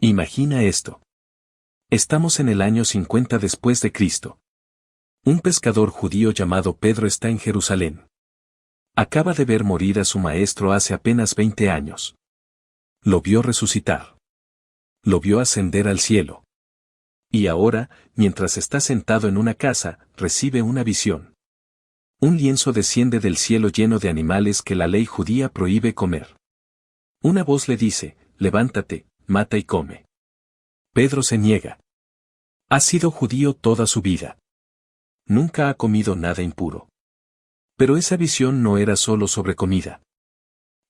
Imagina esto. Estamos en el año 50 después de Cristo. Un pescador judío llamado Pedro está en Jerusalén. Acaba de ver morir a su maestro hace apenas 20 años. Lo vio resucitar. Lo vio ascender al cielo. Y ahora, mientras está sentado en una casa, recibe una visión. Un lienzo desciende del cielo lleno de animales que la ley judía prohíbe comer. Una voz le dice, levántate, mata y come. Pedro se niega. Ha sido judío toda su vida. Nunca ha comido nada impuro. Pero esa visión no era solo sobre comida.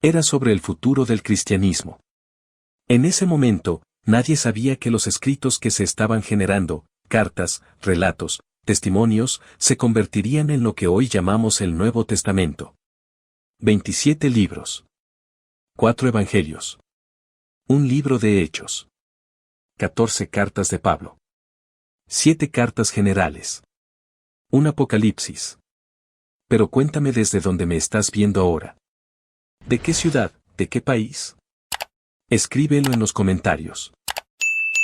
Era sobre el futuro del cristianismo. En ese momento, nadie sabía que los escritos que se estaban generando, cartas, relatos, testimonios, se convertirían en lo que hoy llamamos el Nuevo Testamento. 27 libros. 4 evangelios. Un libro de Hechos. 14 cartas de Pablo. 7 cartas generales. Un Apocalipsis. Pero cuéntame desde dónde me estás viendo ahora. ¿De qué ciudad, de qué país? Escríbelo en los comentarios.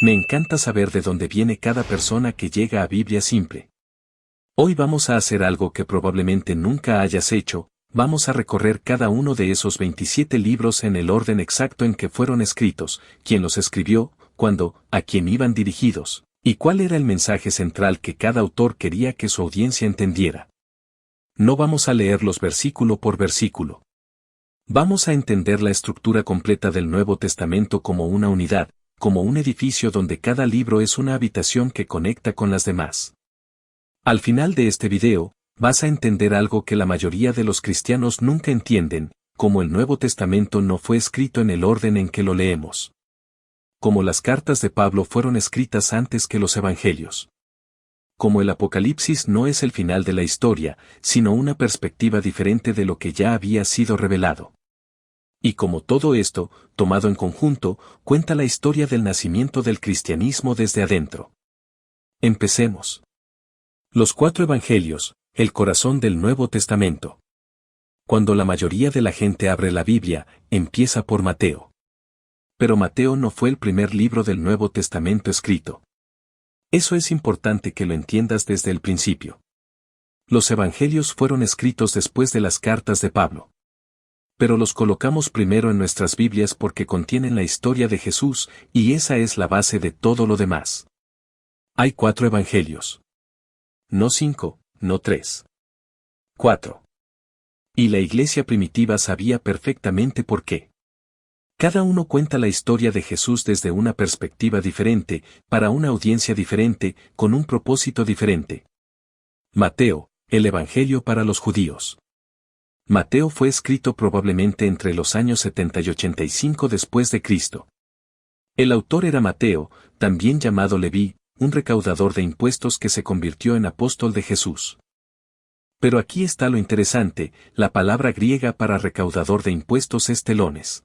Me encanta saber de dónde viene cada persona que llega a Biblia Simple. Hoy vamos a hacer algo que probablemente nunca hayas hecho, vamos a recorrer cada uno de esos 27 libros en el orden exacto en que fueron escritos, quién los escribió, cuándo, a quién iban dirigidos, y cuál era el mensaje central que cada autor quería que su audiencia entendiera. No vamos a leerlos versículo por versículo. Vamos a entender la estructura completa del Nuevo Testamento como una unidad, como un edificio donde cada libro es una habitación que conecta con las demás. Al final de este video, vas a entender algo que la mayoría de los cristianos nunca entienden, como el Nuevo Testamento no fue escrito en el orden en que lo leemos. Como las cartas de Pablo fueron escritas antes que los evangelios. Como el Apocalipsis no es el final de la historia, sino una perspectiva diferente de lo que ya había sido revelado. Y como todo esto, tomado en conjunto, cuenta la historia del nacimiento del cristianismo desde adentro. Empecemos. Los 4 evangelios, el corazón del Nuevo Testamento. Cuando la mayoría de la gente abre la Biblia, empieza por Mateo. Pero Mateo no fue el primer libro del Nuevo Testamento escrito. Eso es importante que lo entiendas desde el principio. Los evangelios fueron escritos después de las cartas de Pablo. Pero los colocamos primero en nuestras Biblias porque contienen la historia de Jesús, y esa es la base de todo lo demás. Hay 4 evangelios. No 5, no 3. 4. Y la iglesia primitiva sabía perfectamente por qué. Cada uno cuenta la historia de Jesús desde una perspectiva diferente, para una audiencia diferente, con un propósito diferente. Mateo, el Evangelio para los judíos. Mateo fue escrito probablemente entre los años 70 y 85 después de Cristo. El autor era Mateo, también llamado Leví, un recaudador de impuestos que se convirtió en apóstol de Jesús. Pero aquí está lo interesante, la palabra griega para recaudador de impuestos es telones.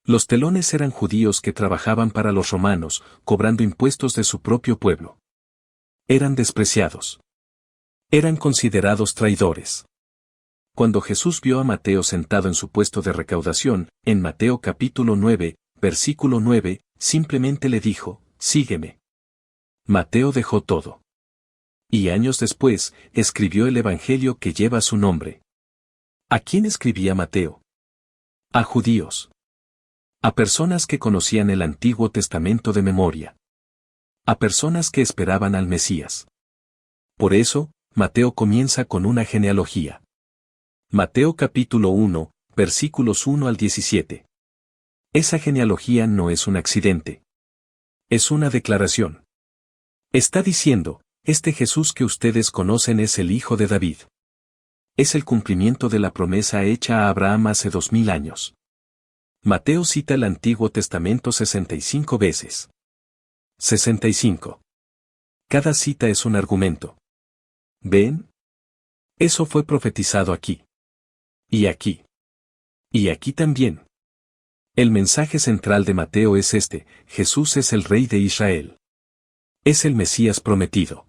Los telones eran judíos que trabajaban para los romanos, cobrando impuestos de su propio pueblo. Eran despreciados. Eran considerados traidores. Cuando Jesús vio a Mateo sentado en su puesto de recaudación, en Mateo capítulo 9, versículo 9, simplemente le dijo, sígueme. Mateo dejó todo. Y años después, escribió el Evangelio que lleva su nombre. ¿A quién escribía Mateo? A judíos. A personas que conocían el Antiguo Testamento de memoria. A personas que esperaban al Mesías. Por eso, Mateo comienza con una genealogía. Mateo capítulo 1, versículos 1 al 17. Esa genealogía no es un accidente. Es una declaración. Está diciendo, este Jesús que ustedes conocen es el Hijo de David. Es el cumplimiento de la promesa hecha a Abraham hace 2000 años. Mateo cita el Antiguo Testamento 65 veces. 65. Cada cita es un argumento. ¿Ven? Eso fue profetizado aquí. Y aquí. Y aquí también. El mensaje central de Mateo es este: Jesús es el Rey de Israel. Es el Mesías prometido.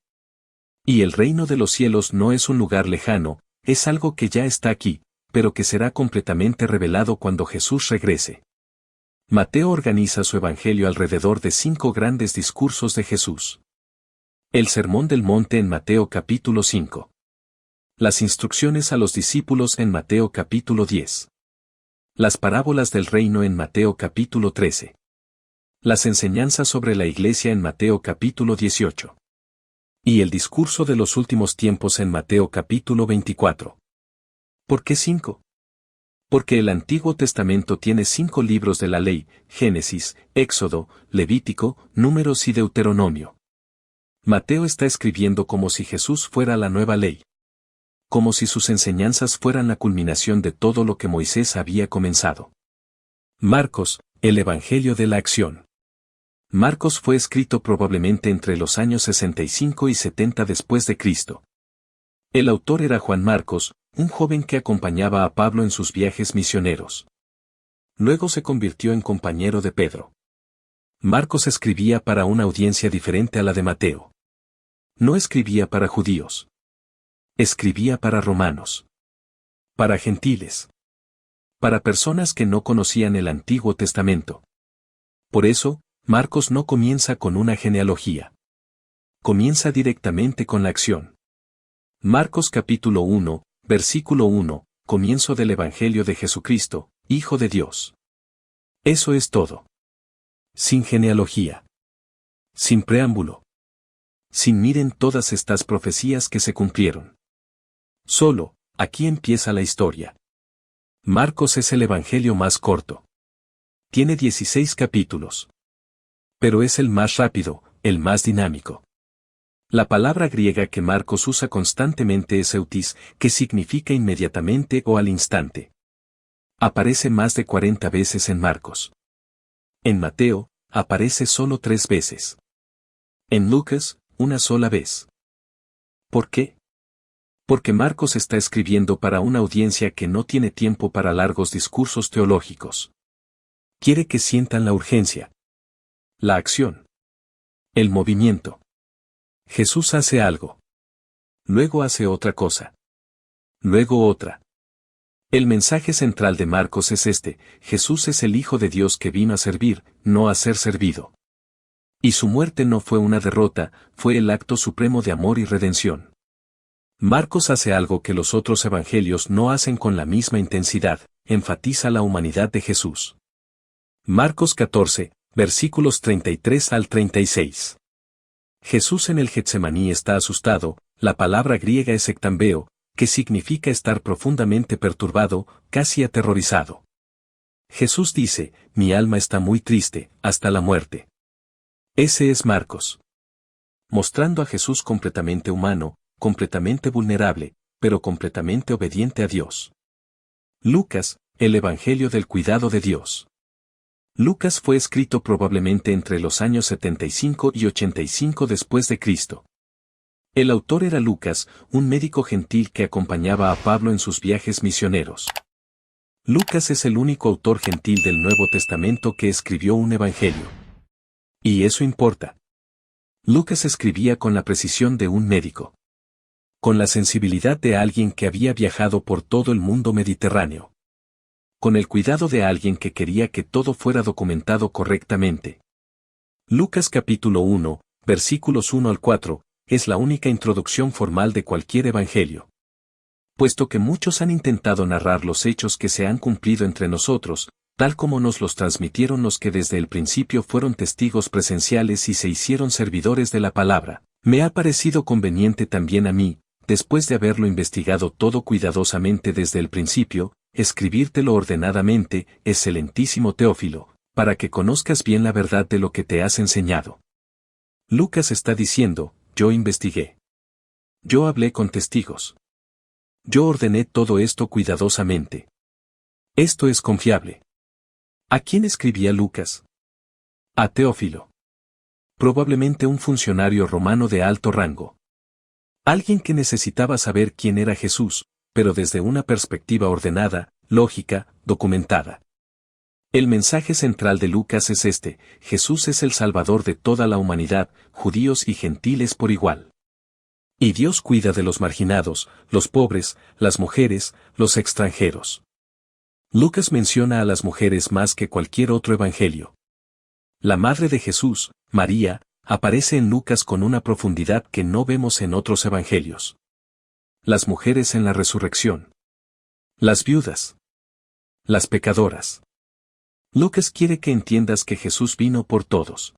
Y el reino de los cielos no es un lugar lejano, es algo que ya está aquí, pero que será completamente revelado cuando Jesús regrese. Mateo organiza su evangelio alrededor de 5 grandes discursos de Jesús. El Sermón del Monte en Mateo capítulo 5. Las instrucciones a los discípulos en Mateo capítulo 10. Las parábolas del reino en Mateo capítulo 13. Las enseñanzas sobre la iglesia en Mateo capítulo 18. Y el discurso de los últimos tiempos en Mateo capítulo 24. ¿Por qué 5? Porque el Antiguo Testamento tiene 5 libros de la ley: Génesis, Éxodo, Levítico, Números y Deuteronomio. Mateo está escribiendo como si Jesús fuera la nueva ley. Como si sus enseñanzas fueran la culminación de todo lo que Moisés había comenzado. Marcos, el Evangelio de la Acción. Marcos fue escrito probablemente entre los años 65 y 70 después de Cristo. El autor era Juan Marcos, un joven que acompañaba a Pablo en sus viajes misioneros. Luego se convirtió en compañero de Pedro. Marcos escribía para una audiencia diferente a la de Mateo. No escribía para judíos. Escribía para romanos. Para gentiles. Para personas que no conocían el Antiguo Testamento. Por eso, Marcos no comienza con una genealogía. Comienza directamente con la acción. Marcos capítulo 1, versículo 1, comienzo del Evangelio de Jesucristo, Hijo de Dios. Eso es todo. Sin genealogía. Sin preámbulo. Sin miren todas estas profecías que se cumplieron. Solo, aquí empieza la historia. Marcos es el Evangelio más corto. Tiene 16 capítulos. Pero es el más rápido, el más dinámico. La palabra griega que Marcos usa constantemente es eutis, que significa inmediatamente o al instante. Aparece más de 40 veces en Marcos. En Mateo, aparece solo 3 veces. En Lucas, una sola vez. ¿Por qué? Porque Marcos está escribiendo para una audiencia que no tiene tiempo para largos discursos teológicos. Quiere que sientan la urgencia. La acción. El movimiento. Jesús hace algo. Luego hace otra cosa. Luego otra. El mensaje central de Marcos es este: Jesús es el Hijo de Dios que vino a servir, no a ser servido. Y su muerte no fue una derrota, fue el acto supremo de amor y redención. Marcos hace algo que los otros evangelios no hacen con la misma intensidad: enfatiza la humanidad de Jesús. Marcos 14, versículos 33 al 36. Jesús en el Getsemaní está asustado. La palabra griega es ektambeo, que significa estar profundamente perturbado, casi aterrorizado. Jesús dice: mi alma está muy triste, hasta la muerte. Ese es Marcos. Mostrando a Jesús completamente humano, completamente vulnerable, pero completamente obediente a Dios. Lucas, el Evangelio del cuidado de Dios. Lucas fue escrito probablemente entre los años 75 y 85 después de Cristo. El autor era Lucas, un médico gentil que acompañaba a Pablo en sus viajes misioneros. Lucas es el único autor gentil del Nuevo Testamento que escribió un evangelio. Y eso importa. Lucas escribía con la precisión de un médico. Con la sensibilidad de alguien que había viajado por todo el mundo mediterráneo. Con el cuidado de alguien que quería que todo fuera documentado correctamente. Lucas capítulo 1, versículos 1 al 4, es la única introducción formal de cualquier evangelio. Puesto que muchos han intentado narrar los hechos que se han cumplido entre nosotros, tal como nos los transmitieron los que desde el principio fueron testigos presenciales y se hicieron servidores de la palabra, me ha parecido conveniente también a mí, después de haberlo investigado todo cuidadosamente desde el principio, escribírtelo ordenadamente, excelentísimo Teófilo, para que conozcas bien la verdad de lo que te has enseñado. Lucas está diciendo: yo investigué. Yo hablé con testigos. Yo ordené todo esto cuidadosamente. Esto es confiable. ¿A quién escribía Lucas? A Teófilo. Probablemente un funcionario romano de alto rango. Alguien que necesitaba saber quién era Jesús, pero desde una perspectiva ordenada, lógica, documentada. El mensaje central de Lucas es este: Jesús es el Salvador de toda la humanidad, judíos y gentiles por igual. Y Dios cuida de los marginados, los pobres, las mujeres, los extranjeros. Lucas menciona a las mujeres más que cualquier otro evangelio. La madre de Jesús, María, aparece en Lucas con una profundidad que no vemos en otros evangelios. Las mujeres en la resurrección. Las viudas. Las pecadoras. Lucas quiere que entiendas que Jesús vino por todos.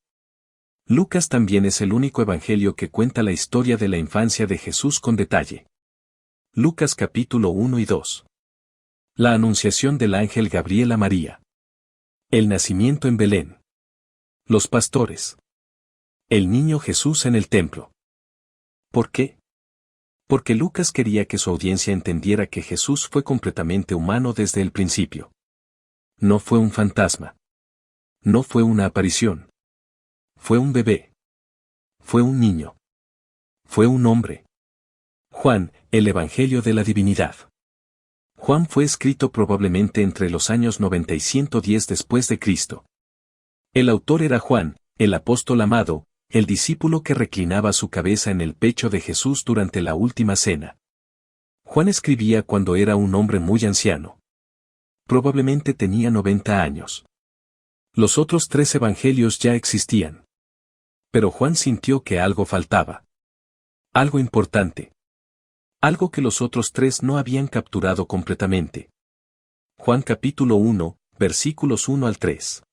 Lucas también es el único evangelio que cuenta la historia de la infancia de Jesús con detalle. Lucas capítulo 1 y 2. La anunciación del ángel Gabriel a María. El nacimiento en Belén. Los pastores. El niño Jesús en el templo. ¿Por qué? Porque Lucas quería que su audiencia entendiera que Jesús fue completamente humano desde el principio. No fue un fantasma. No fue una aparición. Fue un bebé. Fue un niño. Fue un hombre. Juan, el Evangelio de la Divinidad. Juan fue escrito probablemente entre los años 90 y 110 después de Cristo. El autor era Juan, el apóstol amado, el discípulo que reclinaba su cabeza en el pecho de Jesús durante la última cena. Juan escribía cuando era un hombre muy anciano. Probablemente tenía 90 años. Los otros 3 evangelios ya existían. Pero Juan sintió que algo faltaba. Algo importante. Algo que los otros 3 no habían capturado completamente. Juan capítulo 1, versículos 1 al 3.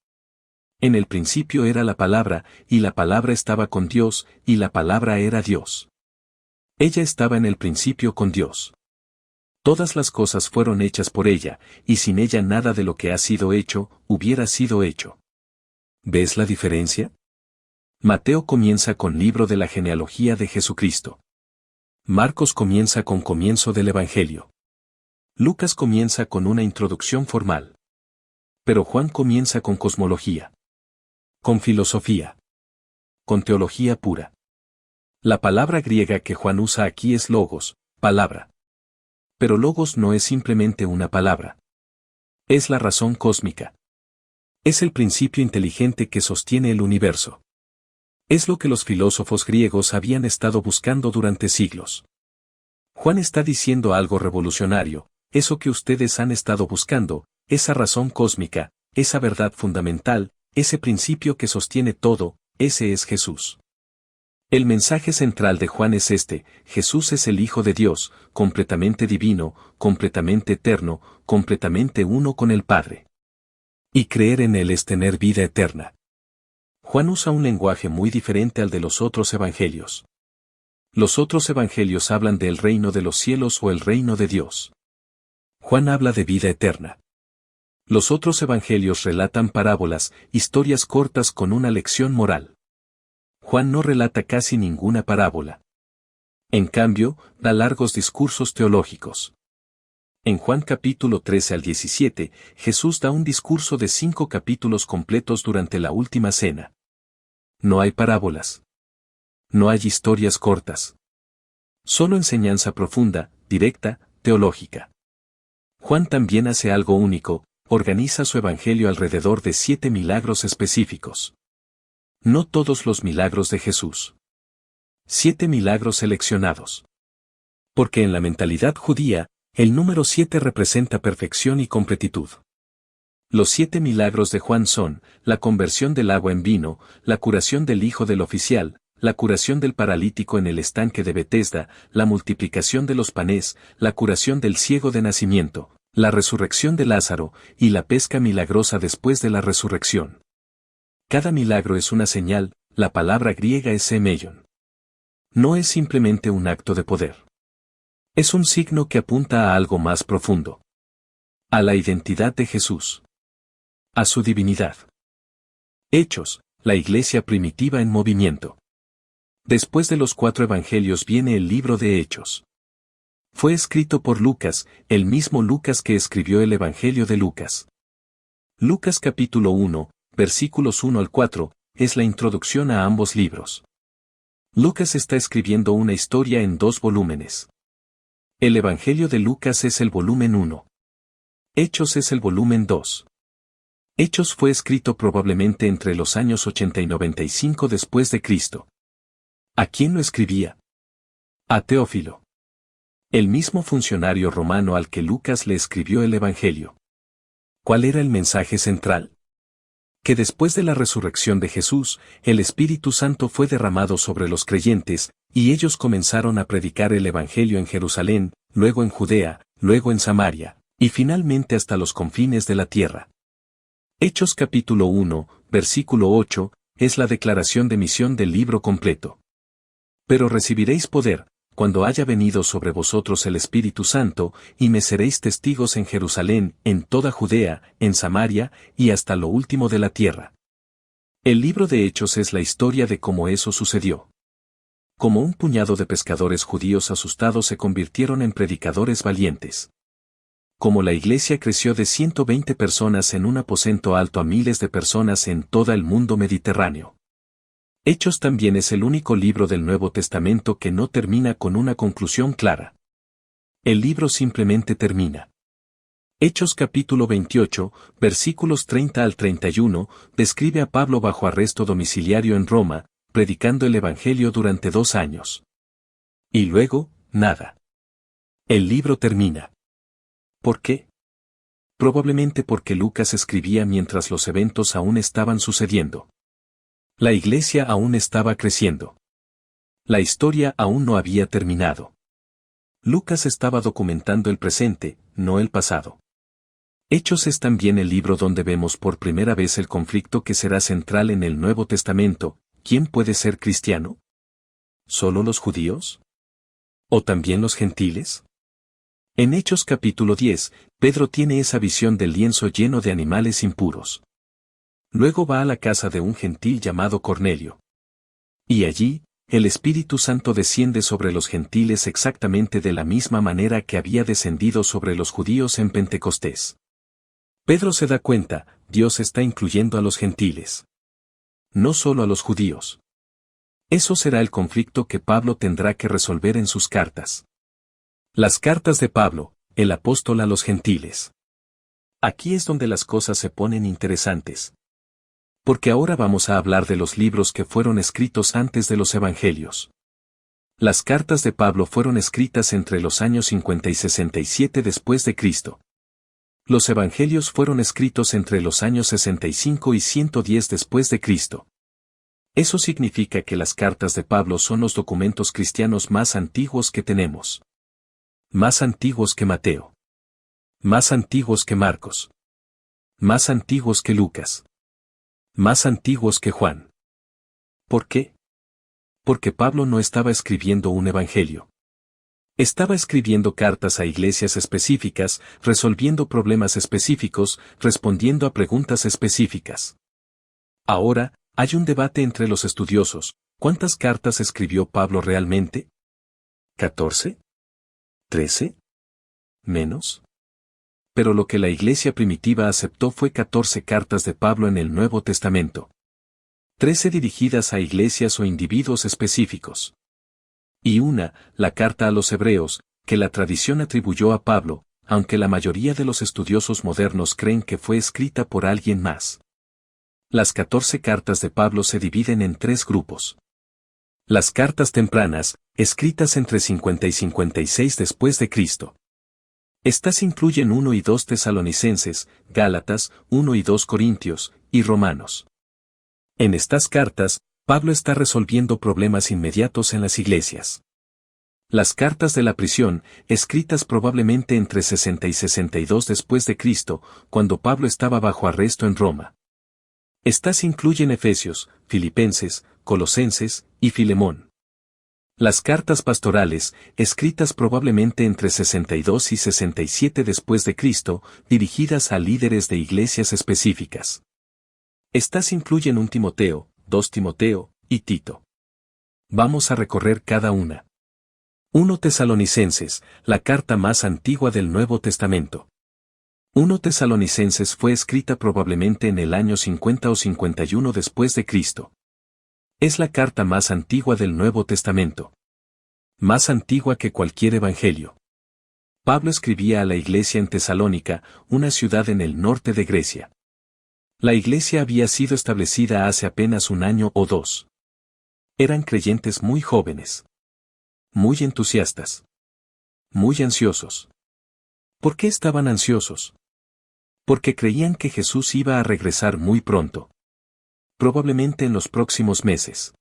En el principio era la palabra, y la palabra estaba con Dios, y la palabra era Dios. Ella estaba en el principio con Dios. Todas las cosas fueron hechas por ella, y sin ella nada de lo que ha sido hecho, hubiera sido hecho. ¿Ves la diferencia? Mateo comienza con libro de la genealogía de Jesucristo. Marcos comienza con comienzo del Evangelio. Lucas comienza con una introducción formal. Pero Juan comienza con cosmología. Con filosofía. Con teología pura. La palabra griega que Juan usa aquí es logos, palabra. Pero logos no es simplemente una palabra. Es la razón cósmica. Es el principio inteligente que sostiene el universo. Es lo que los filósofos griegos habían estado buscando durante siglos. Juan está diciendo algo revolucionario, eso que ustedes han estado buscando, esa razón cósmica, esa verdad fundamental, ese principio que sostiene todo, ese es Jesús. El mensaje central de Juan es este: Jesús es el Hijo de Dios, completamente divino, completamente eterno, completamente uno con el Padre. Y creer en Él es tener vida eterna. Juan usa un lenguaje muy diferente al de los otros evangelios. Los otros evangelios hablan del reino de los cielos o el reino de Dios. Juan habla de vida eterna. Los otros evangelios relatan parábolas, historias cortas con una lección moral. Juan no relata casi ninguna parábola. En cambio, da largos discursos teológicos. En Juan capítulo 13 al 17, Jesús da un discurso de 5 capítulos completos durante la última cena. No hay parábolas. No hay historias cortas. Solo enseñanza profunda, directa, teológica. Juan también hace algo único, organiza su evangelio alrededor de 7 milagros específicos. No todos los milagros de Jesús. 7 milagros seleccionados. Porque en la mentalidad judía, el número 7 representa perfección y completitud. Los 7 milagros de Juan son: la conversión del agua en vino, la curación del hijo del oficial, la curación del paralítico en el estanque de Betesda, la multiplicación de los panes, la curación del ciego de nacimiento, la resurrección de Lázaro, y la pesca milagrosa después de la resurrección. Cada milagro es una señal, la palabra griega es semeion. No es simplemente un acto de poder. Es un signo que apunta a algo más profundo. A la identidad de Jesús. A su divinidad. Hechos, la iglesia primitiva en movimiento. Después de los 4 evangelios viene el libro de Hechos. Fue escrito por Lucas, el mismo Lucas que escribió el Evangelio de Lucas. Lucas capítulo 1, versículos 1 al 4, es la introducción a ambos libros. Lucas está escribiendo una historia en 2 volúmenes. El Evangelio de Lucas es el volumen 1. Hechos es el volumen 2. Hechos fue escrito probablemente entre los años 80 y 95 después de Cristo. ¿A quién lo escribía? A Teófilo. El mismo funcionario romano al que Lucas le escribió el Evangelio. ¿Cuál era el mensaje central? Que después de la resurrección de Jesús, el Espíritu Santo fue derramado sobre los creyentes, y ellos comenzaron a predicar el Evangelio en Jerusalén, luego en Judea, luego en Samaria, y finalmente hasta los confines de la tierra. Hechos capítulo 1, versículo 8, es la declaración de misión del libro completo. Pero recibiréis poder, cuando haya venido sobre vosotros el Espíritu Santo, y me seréis testigos en Jerusalén, en toda Judea, en Samaria, y hasta lo último de la tierra. El libro de Hechos es la historia de cómo eso sucedió. Como un puñado de pescadores judíos asustados se convirtieron en predicadores valientes. Como la iglesia creció de 120 personas en un aposento alto a miles de personas en todo el mundo mediterráneo. Hechos también es el único libro del Nuevo Testamento que no termina con una conclusión clara. El libro simplemente termina. Hechos capítulo 28, versículos 30 al 31, describe a Pablo bajo arresto domiciliario en Roma, predicando el Evangelio durante 2 años. Y luego, nada. El libro termina. ¿Por qué? Probablemente porque Lucas escribía mientras los eventos aún estaban sucediendo. La iglesia aún estaba creciendo. La historia aún no había terminado. Lucas estaba documentando el presente, no el pasado. Hechos es también el libro donde vemos por primera vez el conflicto que será central en el Nuevo Testamento: ¿quién puede ser cristiano? ¿Solo los judíos? ¿O también los gentiles? En Hechos capítulo 10, Pedro tiene esa visión del lienzo lleno de animales impuros. Luego va a la casa de un gentil llamado Cornelio. Y allí, el Espíritu Santo desciende sobre los gentiles exactamente de la misma manera que había descendido sobre los judíos en Pentecostés. Pedro se da cuenta, Dios está incluyendo a los gentiles. No solo a los judíos. Eso será el conflicto que Pablo tendrá que resolver en sus cartas. Las cartas de Pablo, el apóstol a los gentiles. Aquí es donde las cosas se ponen interesantes. Porque ahora vamos a hablar de los libros que fueron escritos antes de los evangelios. Las cartas de Pablo fueron escritas entre los años 50 y 67 después de Cristo. Los evangelios fueron escritos entre los años 65 y 110 después de Cristo. Eso significa que las cartas de Pablo son los documentos cristianos más antiguos que tenemos. Más antiguos que Mateo. Más antiguos que Marcos. Más antiguos que Lucas. Más antiguos que Juan. ¿Por qué? Porque Pablo no estaba escribiendo un evangelio. Estaba escribiendo cartas a iglesias específicas, resolviendo problemas específicos, respondiendo a preguntas específicas. Ahora, hay un debate entre los estudiosos: ¿cuántas cartas escribió Pablo realmente? ¿14? ¿13? ¿Menos? Pero lo que la iglesia primitiva aceptó fue 14 cartas de Pablo en el Nuevo Testamento. 13 dirigidas a iglesias o individuos específicos. Y una, la carta a los hebreos, que la tradición atribuyó a Pablo, aunque la mayoría de los estudiosos modernos creen que fue escrita por alguien más. Las 14 cartas de Pablo se dividen en 3 grupos. Las cartas tempranas, escritas entre 50 y 56 después de Cristo. Estas incluyen 1 y 2 Tesalonicenses, Gálatas, 1 y 2 Corintios, y Romanos. En estas cartas, Pablo está resolviendo problemas inmediatos en las iglesias. Las cartas de la prisión, escritas probablemente entre 60 y 62 después de Cristo, cuando Pablo estaba bajo arresto en Roma. Estas incluyen Efesios, Filipenses, Colosenses y Filemón. Las cartas pastorales, escritas probablemente entre 62 y 67 después de Cristo, dirigidas a líderes de iglesias específicas. Estas incluyen 1 Timoteo, 2 Timoteo y Tito. Vamos a recorrer cada una. 1 Tesalonicenses, la carta más antigua del Nuevo Testamento. 1 Tesalonicenses fue escrita probablemente en el año 50 o 51 después de Cristo. Es la carta más antigua del Nuevo Testamento. Más antigua que cualquier evangelio. Pablo escribía a la iglesia en Tesalónica, una ciudad en el norte de Grecia. La iglesia había sido establecida hace apenas 1 año o 2. Eran creyentes muy jóvenes. Muy entusiastas. Muy ansiosos. ¿Por qué estaban ansiosos? Porque creían que Jesús iba a regresar muy pronto. Probablemente en los próximos meses.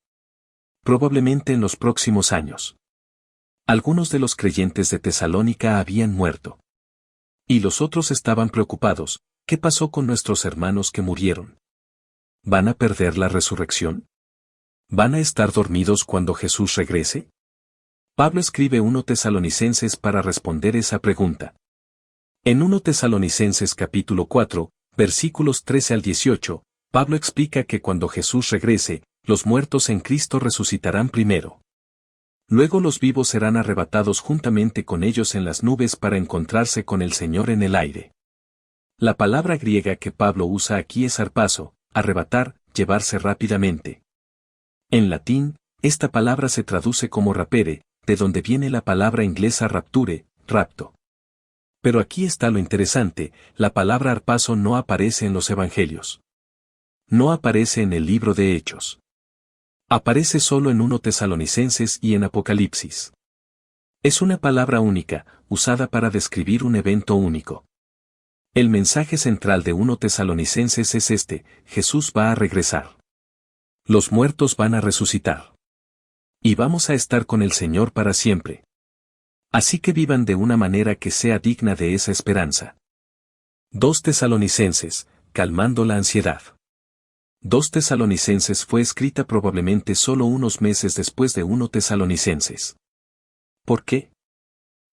Probablemente en los próximos años. Algunos de los creyentes de Tesalónica habían muerto. Y los otros estaban preocupados. ¿Qué pasó con nuestros hermanos que murieron? ¿Van a perder la resurrección? ¿Van a estar dormidos cuando Jesús regrese? Pablo escribe 1 Tesalonicenses para responder esa pregunta. En 1 Tesalonicenses capítulo 4, versículos 13 al 18, Pablo explica que cuando Jesús regrese, los muertos en Cristo resucitarán primero. Luego los vivos serán arrebatados juntamente con ellos en las nubes para encontrarse con el Señor en el aire. La palabra griega que Pablo usa aquí es harpazo, arrebatar, llevarse rápidamente. En latín, esta palabra se traduce como rapere, de donde viene la palabra inglesa rapture, rapto. Pero aquí está lo interesante, la palabra harpazo no aparece en los evangelios. No aparece en el libro de Hechos. Aparece solo en 1 Tesalonicenses y en Apocalipsis. Es una palabra única, usada para describir un evento único. El mensaje central de 1 Tesalonicenses es este: Jesús va a regresar. Los muertos van a resucitar. Y vamos a estar con el Señor para siempre. Así que vivan de una manera que sea digna de esa esperanza. 2 Tesalonicenses, calmando la ansiedad. 2 Tesalonicenses fue escrita probablemente solo unos meses después de 1 Tesalonicenses. ¿Por qué?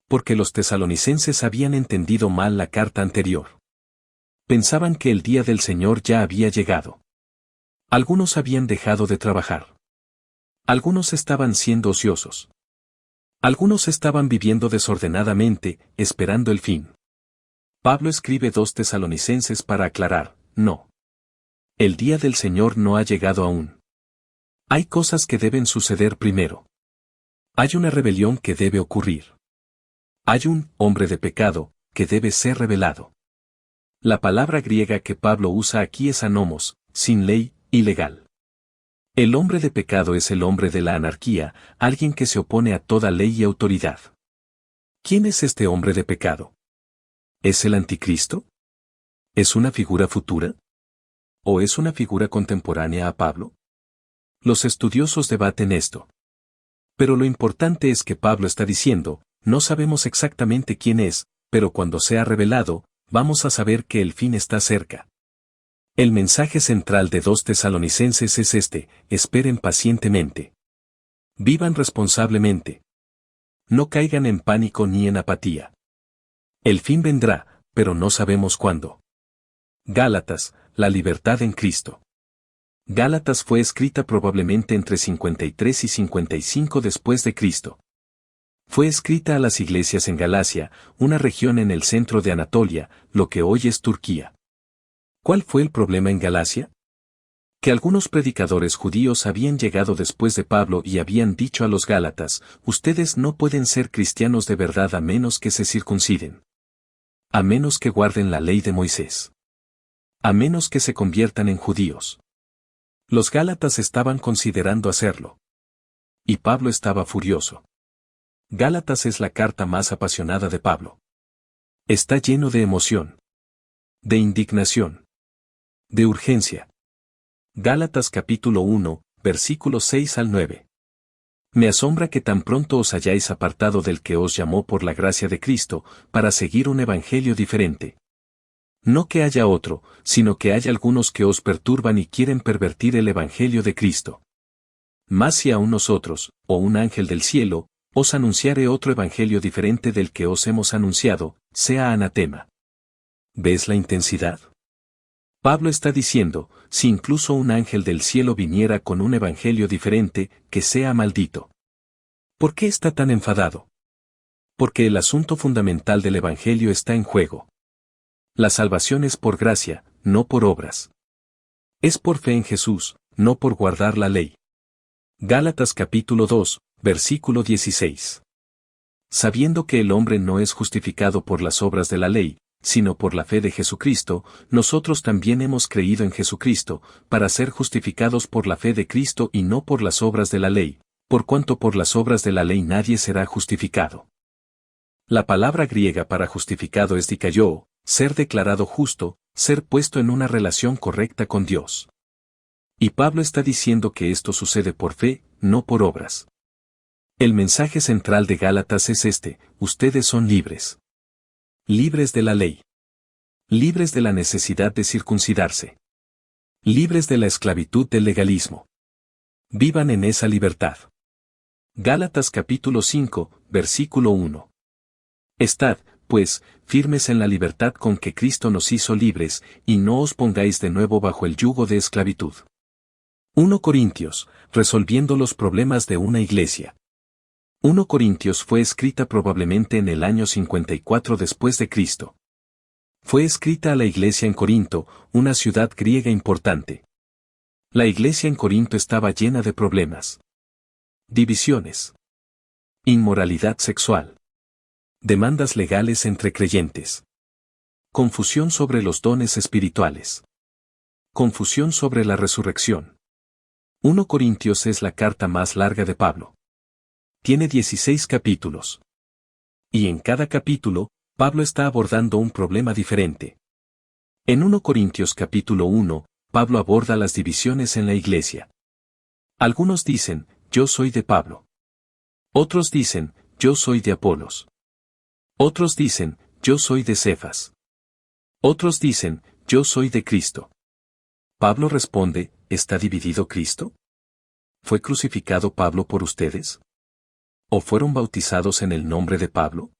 Porque los tesalonicenses habían entendido mal la carta anterior. Pensaban que el día del Señor ya había llegado. Algunos habían dejado de trabajar. Algunos estaban siendo ociosos. Algunos estaban viviendo desordenadamente, esperando el fin. Pablo escribe 2 Tesalonicenses para aclarar: no. El día del Señor no ha llegado aún. Hay cosas que deben suceder primero. Hay una rebelión que debe ocurrir. Hay un hombre de pecado que debe ser revelado. La palabra griega que Pablo usa aquí es anomos, sin ley, ilegal. El hombre de pecado es el hombre de la anarquía, alguien que se opone a toda ley y autoridad. ¿Quién es este hombre de pecado? ¿Es el anticristo? ¿Es una figura futura? ¿O es una figura contemporánea a Pablo? Los estudiosos debaten esto. Pero lo importante es que Pablo está diciendo: no sabemos exactamente quién es, pero cuando sea revelado, vamos a saber que el fin está cerca. El mensaje central de 2 Tesalonicenses es este: esperen pacientemente. Vivan responsablemente. No caigan en pánico ni en apatía. El fin vendrá, pero no sabemos cuándo. Gálatas, la libertad en Cristo. Gálatas fue escrita probablemente entre 53 y 55 después de Cristo. Fue escrita a las iglesias en Galacia, una región en el centro de Anatolia, lo que hoy es Turquía. ¿Cuál fue el problema en Galacia? Que algunos predicadores judíos habían llegado después de Pablo y habían dicho a los gálatas: ustedes no pueden ser cristianos de verdad a menos que se circunciden. A menos que guarden la ley de Moisés. A menos que se conviertan en judíos. Los gálatas estaban considerando hacerlo. Y Pablo estaba furioso. Gálatas es la carta más apasionada de Pablo. Está lleno de emoción. De indignación. De urgencia. Gálatas capítulo 1, versículos 6 al 9. Me asombra que tan pronto os hayáis apartado del que os llamó por la gracia de Cristo, para seguir un evangelio diferente. No que haya otro, sino que hay algunos que os perturban y quieren pervertir el evangelio de Cristo. Mas si aún nosotros, o un ángel del cielo, os anunciare otro evangelio diferente del que os hemos anunciado, sea anatema. ¿Ves la intensidad? Pablo está diciendo: si incluso un ángel del cielo viniera con un evangelio diferente, que sea maldito. ¿Por qué está tan enfadado? Porque el asunto fundamental del evangelio está en juego. La salvación es por gracia, no por obras. Es por fe en Jesús, no por guardar la ley. Gálatas capítulo 2, versículo 16. Sabiendo que el hombre no es justificado por las obras de la ley, sino por la fe de Jesucristo, nosotros también hemos creído en Jesucristo, para ser justificados por la fe de Cristo y no por las obras de la ley, por cuanto por las obras de la ley nadie será justificado. La palabra griega para justificado es dikaiō, ser declarado justo, Ser puesto en una relación correcta con Dios. Y Pablo está diciendo que esto sucede por fe, no por obras. El mensaje central de Gálatas es este: ustedes son libres. Libres de la ley. Libres de la necesidad de circuncidarse. Libres de la esclavitud del legalismo. Vivan en esa libertad. Gálatas capítulo 5, versículo 1. Estad, pues, firmes en la libertad con que Cristo nos hizo libres, y no os pongáis de nuevo bajo el yugo de esclavitud. 1 Corintios, resolviendo los problemas de una iglesia. 1 Corintios fue escrita probablemente en el año 54 después de Cristo. Fue escrita a la iglesia en Corinto, una ciudad griega importante. La iglesia en Corinto estaba llena de problemas. Divisiones. Inmoralidad sexual. Demandas legales entre creyentes. Confusión sobre los dones espirituales. Confusión sobre la resurrección. 1 Corintios es la carta más larga de Pablo. Tiene 16 capítulos. Y en cada capítulo, Pablo está abordando un problema diferente. En 1 Corintios capítulo 1, Pablo aborda las divisiones en la iglesia. Algunos dicen, yo soy de Pablo. Otros dicen, yo soy de Apolos. Otros dicen, yo soy de Cefas. Otros dicen, yo soy de Cristo. Pablo responde, ¿está dividido Cristo? ¿Fue crucificado Pablo por ustedes? ¿O fueron bautizados en el nombre de Pablo?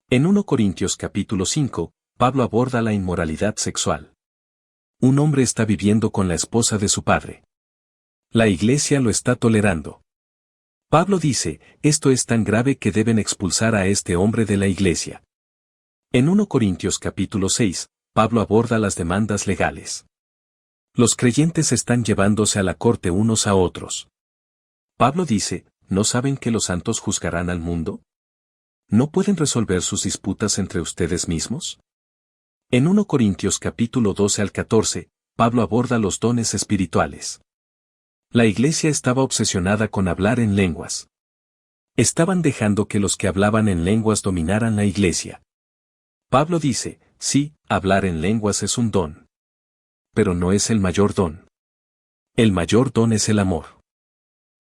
En 1 Corintios capítulo 5, Pablo aborda la inmoralidad sexual. Un hombre está viviendo con la esposa de su padre. La iglesia lo está tolerando. Pablo dice, esto es tan grave que deben expulsar a este hombre de la iglesia. En 1 Corintios capítulo 6, Pablo aborda las demandas legales. Los creyentes están llevándose a la corte unos a otros. Pablo dice, ¿no saben que los santos juzgarán al mundo? ¿No pueden resolver sus disputas entre ustedes mismos? En 1 Corintios capítulo 12 al 14, Pablo aborda los dones espirituales. La iglesia estaba obsesionada con hablar en lenguas. Estaban dejando que los que hablaban en lenguas dominaran la iglesia. Pablo dice, sí, hablar en lenguas es un don. Pero no es el mayor don. El mayor don es el amor.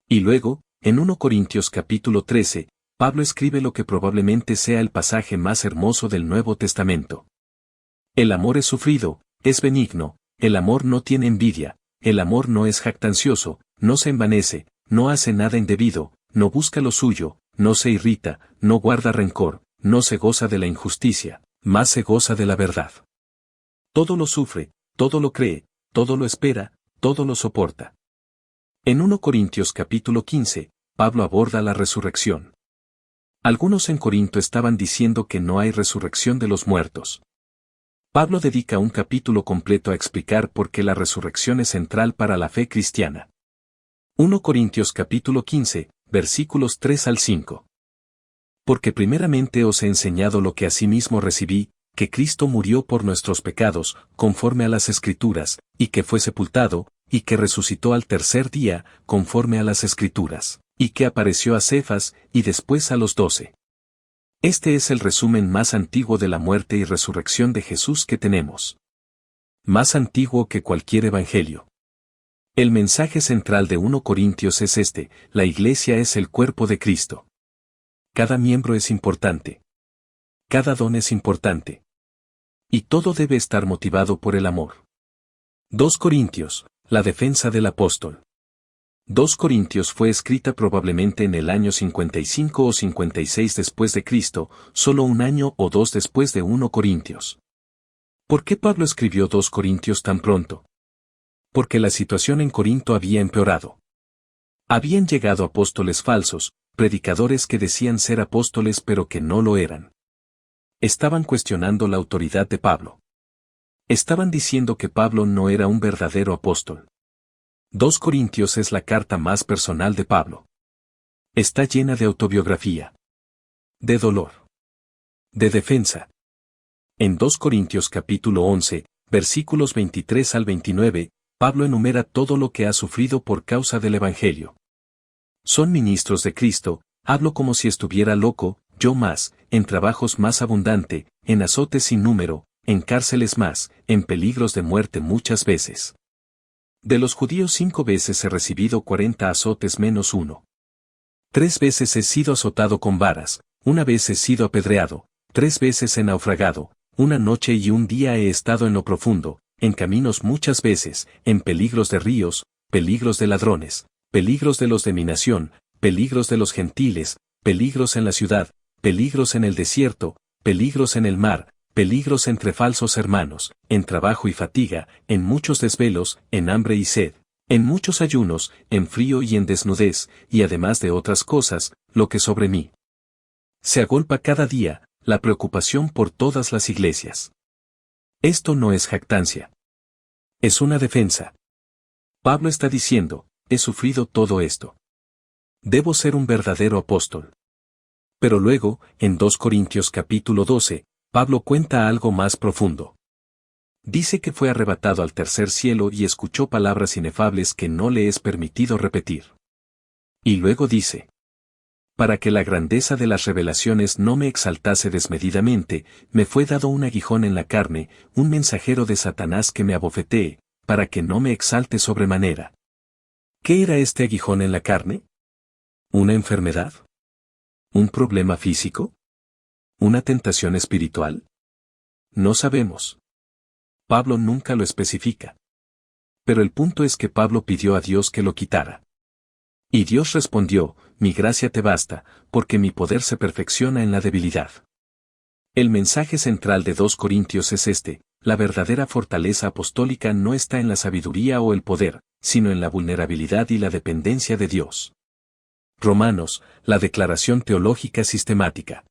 Y luego, en 1 Corintios capítulo 13, Pablo escribe lo que probablemente sea el pasaje más hermoso del Nuevo Testamento. El amor es sufrido, es benigno, el amor no tiene envidia, el amor no es jactancioso, no se envanece, no hace nada indebido, no busca lo suyo, no se irrita, no guarda rencor, no se goza de la injusticia, más se goza de la verdad. Todo lo sufre, todo lo cree, todo lo espera, todo lo soporta. En 1 Corintios capítulo 15, Pablo aborda la resurrección. Algunos en Corinto estaban diciendo que no hay resurrección de los muertos. Pablo dedica un capítulo completo a explicar por qué la resurrección es central para la fe cristiana. 1 Corintios capítulo 15, versículos 3 al 5. Porque primeramente os he enseñado lo que asimismo recibí, que Cristo murió por nuestros pecados, conforme a las Escrituras, y que fue sepultado, y que resucitó al tercer día, conforme a las Escrituras, y que apareció a Cefas, y después a los 12. Este es el resumen más antiguo de la muerte y resurrección de Jesús que tenemos. Más antiguo que cualquier evangelio. El mensaje central de 1 Corintios es este: la iglesia es el cuerpo de Cristo. Cada miembro es importante. Cada don es importante. Y todo debe estar motivado por el amor. 2 Corintios, la defensa del apóstol. 2 Corintios fue escrita probablemente en el año 55 o 56 después de Cristo, solo un año o dos después de 1 Corintios. ¿Por qué Pablo escribió 2 Corintios tan pronto? Porque la situación en Corinto había empeorado. Habían llegado apóstoles falsos, predicadores que decían ser apóstoles pero que no lo eran. Estaban cuestionando la autoridad de Pablo. Estaban diciendo que Pablo no era un verdadero apóstol. 2 Corintios es la carta más personal de Pablo. Está llena de autobiografía. De dolor. De defensa. En 2 Corintios capítulo 11, versículos 23 al 29, Pablo enumera todo lo que ha sufrido por causa del Evangelio. Son ministros de Cristo, hablo como si estuviera loco, yo más, en trabajos más abundante, en azotes sin número, en cárceles más, en peligros de muerte muchas veces. De los judíos 5 veces he recibido 40 azotes menos uno. 3 veces he sido azotado con varas, 1 vez he sido apedreado, 3 veces he naufragado, 1 noche y 1 día he estado en lo profundo, en caminos muchas veces, en peligros de ríos, peligros de ladrones, peligros de los de mi nación, peligros de los gentiles, peligros en la ciudad, peligros en el desierto, peligros en el mar, peligros entre falsos hermanos, en trabajo y fatiga, en muchos desvelos, en hambre y sed, en muchos ayunos, en frío y en desnudez, y además de otras cosas, lo que sobre mí se agolpa cada día, la preocupación por todas las iglesias. Esto no es jactancia. Es una defensa. Pablo está diciendo, he sufrido todo esto. Debo ser un verdadero apóstol. Pero luego, en 2 Corintios capítulo 12, Pablo cuenta algo más profundo. Dice que fue arrebatado al tercer cielo y escuchó palabras inefables que no le es permitido repetir. Y luego dice, para que la grandeza de las revelaciones no me exaltase desmedidamente, me fue dado un aguijón en la carne, un mensajero de Satanás que me abofetee, para que no me exalte sobremanera. ¿Qué era este aguijón en la carne? ¿Una enfermedad? ¿Un problema físico? ¿Una tentación espiritual? No sabemos. Pablo nunca lo especifica. Pero el punto es que Pablo pidió a Dios que lo quitara. Y Dios respondió, mi gracia te basta, porque mi poder se perfecciona en la debilidad. El mensaje central de 2 Corintios es este, la verdadera fortaleza apostólica no está en la sabiduría o el poder, sino en la vulnerabilidad y la dependencia de Dios. Romanos, la declaración teológica sistemática.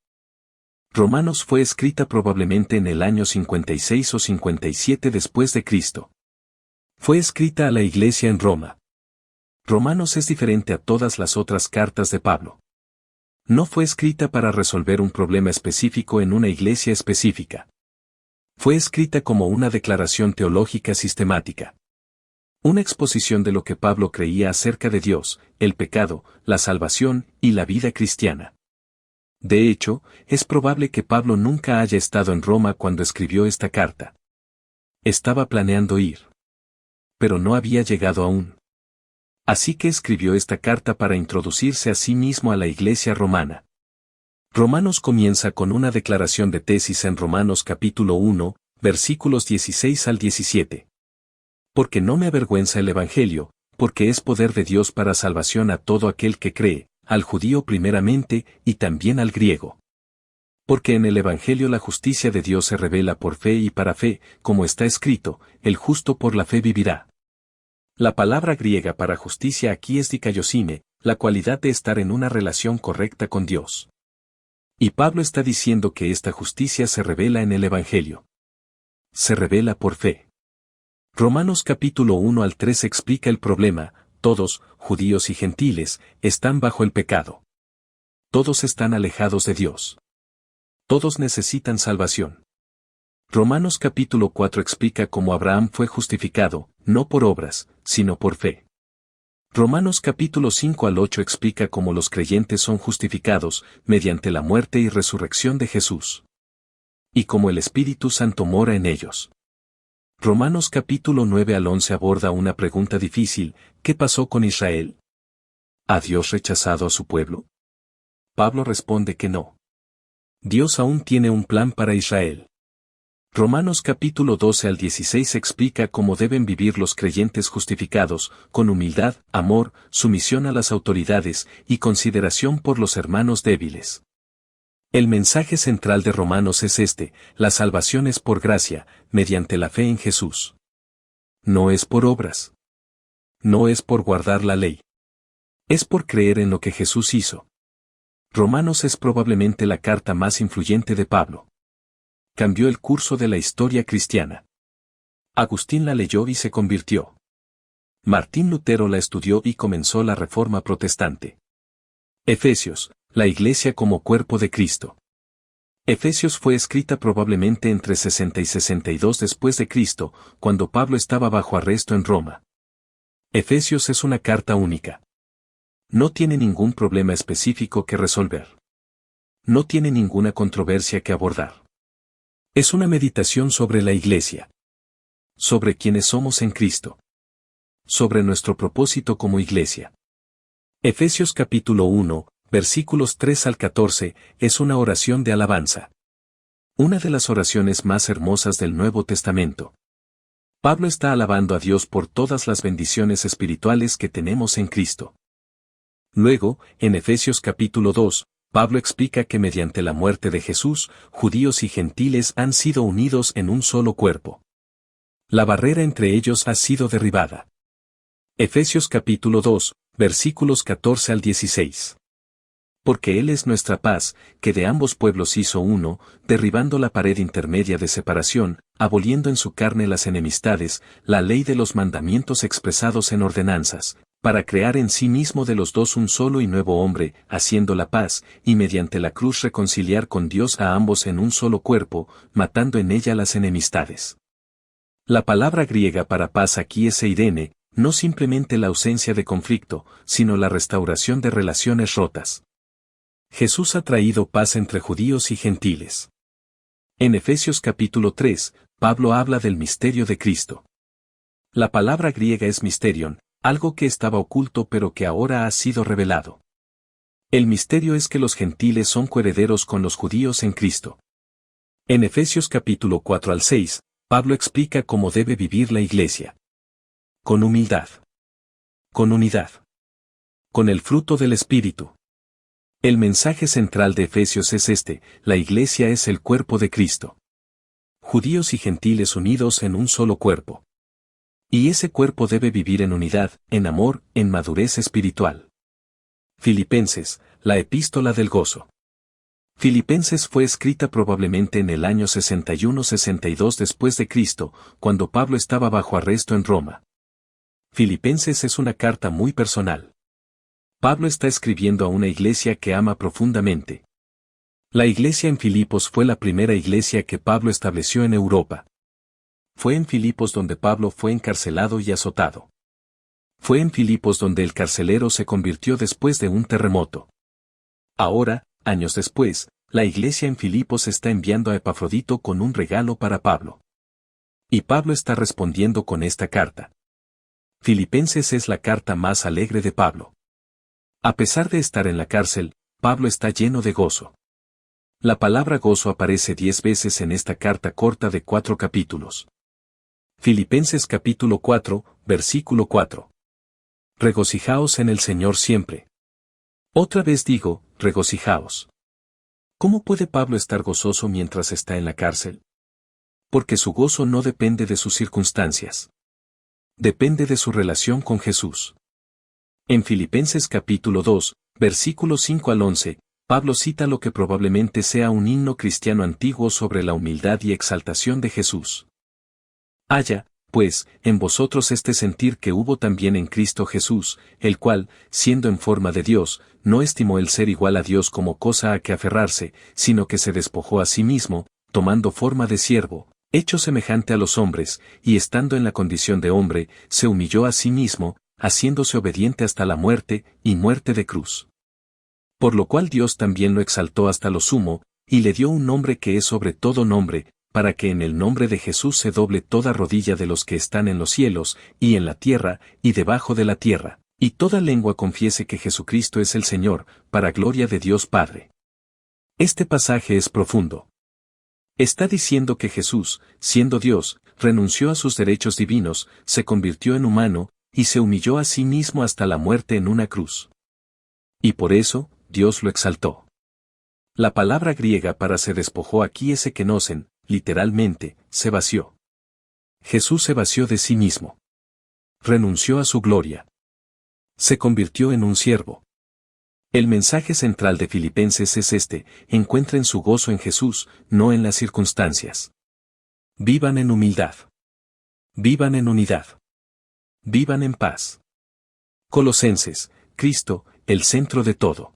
Romanos fue escrita probablemente en el año 56 o 57 después de Cristo. Fue escrita a la iglesia en Roma. Romanos es diferente a todas las otras cartas de Pablo. No fue escrita para resolver un problema específico en una iglesia específica. Fue escrita como una declaración teológica sistemática. Una exposición de lo que Pablo creía acerca de Dios, el pecado, la salvación y la vida cristiana. De hecho, es probable que Pablo nunca haya estado en Roma cuando escribió esta carta. Estaba planeando ir. Pero no había llegado aún. Así que escribió esta carta para introducirse a sí mismo a la iglesia romana. Romanos comienza con una declaración de tesis en Romanos capítulo 1, versículos 16 al 17. Porque no me avergüenza el Evangelio, porque es poder de Dios para salvación a todo aquel que cree, al judío primeramente y también al griego. Porque en el Evangelio la justicia de Dios se revela por fe y para fe, como está escrito, el justo por la fe vivirá. La palabra griega para justicia aquí es dikaiosine, la cualidad de estar en una relación correcta con Dios. Y Pablo está diciendo que esta justicia se revela en el Evangelio. Se revela por fe. Romanos capítulo 1 al 3 explica el problema, todos, judíos y gentiles, están bajo el pecado. Todos están alejados de Dios. Todos necesitan salvación. Romanos capítulo 4 explica cómo Abraham fue justificado, no por obras, sino por fe. Romanos capítulo 5 al 8 explica cómo los creyentes son justificados, mediante la muerte y resurrección de Jesús. Y cómo el Espíritu Santo mora en ellos. Romanos capítulo 9 al 11 aborda una pregunta difícil, ¿qué pasó con Israel? ¿Ha Dios rechazado a su pueblo? Pablo responde que no. Dios aún tiene un plan para Israel. Romanos capítulo 12 al 16 explica cómo deben vivir los creyentes justificados, con humildad, amor, sumisión a las autoridades y consideración por los hermanos débiles. El mensaje central de Romanos es este, la salvación es por gracia, mediante la fe en Jesús. No es por obras. No es por guardar la ley. Es por creer en lo que Jesús hizo. Romanos es probablemente la carta más influyente de Pablo. Cambió el curso de la historia cristiana. Agustín la leyó y se convirtió. Martín Lutero la estudió y comenzó la Reforma Protestante. Efesios, la Iglesia como cuerpo de Cristo. Efesios fue escrita probablemente entre 60 y 62 después de Cristo, cuando Pablo estaba bajo arresto en Roma. Efesios es una carta única. No tiene ningún problema específico que resolver. No tiene ninguna controversia que abordar. Es una meditación sobre la Iglesia. Sobre quienes somos en Cristo. Sobre nuestro propósito como Iglesia. Efesios capítulo 1, versículos 3 al 14, es una oración de alabanza. Una de las oraciones más hermosas del Nuevo Testamento. Pablo está alabando a Dios por todas las bendiciones espirituales que tenemos en Cristo. Luego, en Efesios capítulo 2, Pablo explica que mediante la muerte de Jesús, judíos y gentiles han sido unidos en un solo cuerpo. La barrera entre ellos ha sido derribada. Efesios capítulo 2, versículos 14 al 16. Porque Él es nuestra paz, que de ambos pueblos hizo uno, derribando la pared intermedia de separación, aboliendo en su carne las enemistades, la ley de los mandamientos expresados en ordenanzas, para crear en sí mismo de los dos un solo y nuevo hombre, haciendo la paz, y mediante la cruz reconciliar con Dios a ambos en un solo cuerpo, matando en ella las enemistades. La palabra griega para paz aquí es eirene, no simplemente la ausencia de conflicto, sino la restauración de relaciones rotas. Jesús ha traído paz entre judíos y gentiles. En Efesios capítulo 3, Pablo habla del misterio de Cristo. La palabra griega es mysterion, algo que estaba oculto pero que ahora ha sido revelado. El misterio es que los gentiles son coherederos con los judíos en Cristo. En Efesios capítulo 4 al 6, Pablo explica cómo debe vivir la Iglesia. Con humildad. Con unidad. Con el fruto del Espíritu. El mensaje central de Efesios es este: la Iglesia es el cuerpo de Cristo. Judíos y gentiles unidos en un solo cuerpo. Y ese cuerpo debe vivir en unidad, en amor, en madurez espiritual. Filipenses, la epístola del gozo. Filipenses fue escrita probablemente en el año 61-62 después de Cristo, cuando Pablo estaba bajo arresto en Roma. Filipenses es una carta muy personal. Pablo está escribiendo a una iglesia que ama profundamente. La iglesia en Filipos fue la primera iglesia que Pablo estableció en Europa. Fue en Filipos donde Pablo fue encarcelado y azotado. Fue en Filipos donde el carcelero se convirtió después de un terremoto. Ahora, años después, la iglesia en Filipos está enviando a Epafrodito con un regalo para Pablo. Y Pablo está respondiendo con esta carta. Filipenses es la carta más alegre de Pablo. A pesar de estar en la cárcel, Pablo está lleno de gozo. La palabra gozo aparece 10 veces en esta carta corta de 4 capítulos. Filipenses capítulo 4, versículo 4. Regocijaos en el Señor siempre. Otra vez digo, regocijaos. ¿Cómo puede Pablo estar gozoso mientras está en la cárcel? Porque su gozo no depende de sus circunstancias. Depende de su relación con Jesús. En Filipenses capítulo 2, versículos 5 al 11, Pablo cita lo que probablemente sea un himno cristiano antiguo sobre la humildad y exaltación de Jesús. Haya, pues, en vosotros este sentir que hubo también en Cristo Jesús, el cual, siendo en forma de Dios, no estimó el ser igual a Dios como cosa a que aferrarse, sino que se despojó a sí mismo, tomando forma de siervo, hecho semejante a los hombres, y estando en la condición de hombre, se humilló a sí mismo, haciéndose obediente hasta la muerte, y muerte de cruz. Por lo cual Dios también lo exaltó hasta lo sumo, y le dio un nombre que es sobre todo nombre, para que en el nombre de Jesús se doble toda rodilla de los que están en los cielos, y en la tierra, y debajo de la tierra, y toda lengua confiese que Jesucristo es el Señor, para gloria de Dios Padre. Este pasaje es profundo. Está diciendo que Jesús, siendo Dios, renunció a sus derechos divinos, se convirtió en humano, y se humilló a sí mismo hasta la muerte en una cruz. Y por eso, Dios lo exaltó. La palabra griega para se despojó aquí es ekenosen, literalmente, se vació. Jesús se vació de sí mismo. Renunció a su gloria. Se convirtió en un siervo. El mensaje central de Filipenses es este: encuentren su gozo en Jesús, no en las circunstancias. Vivan en humildad. Vivan en unidad. Vivan en paz. Colosenses, Cristo, el centro de todo.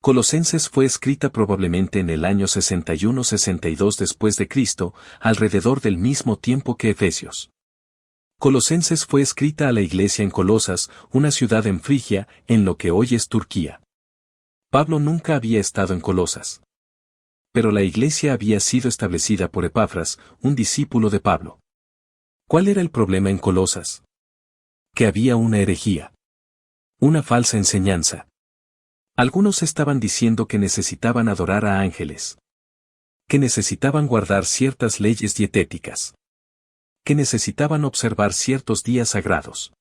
Colosenses fue escrita probablemente en el año 61-62 después de Cristo, alrededor del mismo tiempo que Efesios. Colosenses fue escrita a la iglesia en Colosas, una ciudad en Frigia, en lo que hoy es Turquía. Pablo nunca había estado en Colosas. Pero la iglesia había sido establecida por Epafras, un discípulo de Pablo. ¿Cuál era el problema en Colosas? Que había una herejía. Una falsa enseñanza. Algunos estaban diciendo que necesitaban adorar a ángeles. Que necesitaban guardar ciertas leyes dietéticas. Que necesitaban observar ciertos días sagrados.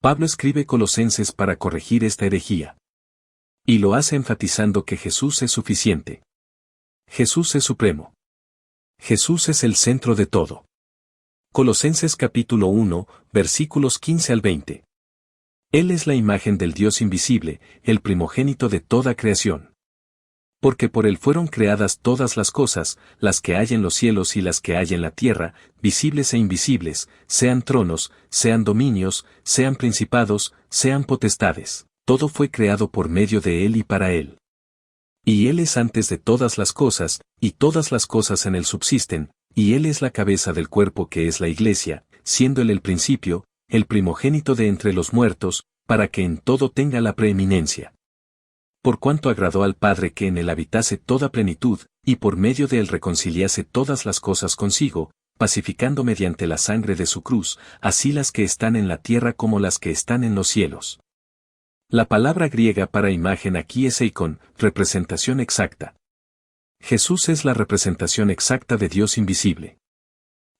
Pablo escribe Colosenses para corregir esta herejía. Y lo hace enfatizando que Jesús es suficiente. Jesús es supremo. Jesús es el centro de todo. Colosenses capítulo 1, versículos 15 al 20. Él es la imagen del Dios invisible, el primogénito de toda creación. Porque por él fueron creadas todas las cosas, las que hay en los cielos y las que hay en la tierra, visibles e invisibles, sean tronos, sean dominios, sean principados, sean potestades. Todo fue creado por medio de él y para él. Y él es antes de todas las cosas, y todas las cosas en él subsisten, y él es la cabeza del cuerpo que es la iglesia, siendo él el principio, el primogénito de entre los muertos, para que en todo tenga la preeminencia. Por cuanto agradó al Padre que en él habitase toda plenitud, y por medio de él reconciliase todas las cosas consigo, pacificando mediante la sangre de su cruz, así las que están en la tierra como las que están en los cielos. La palabra griega para imagen aquí es eikon, representación exacta. Jesús es la representación exacta de Dios invisible.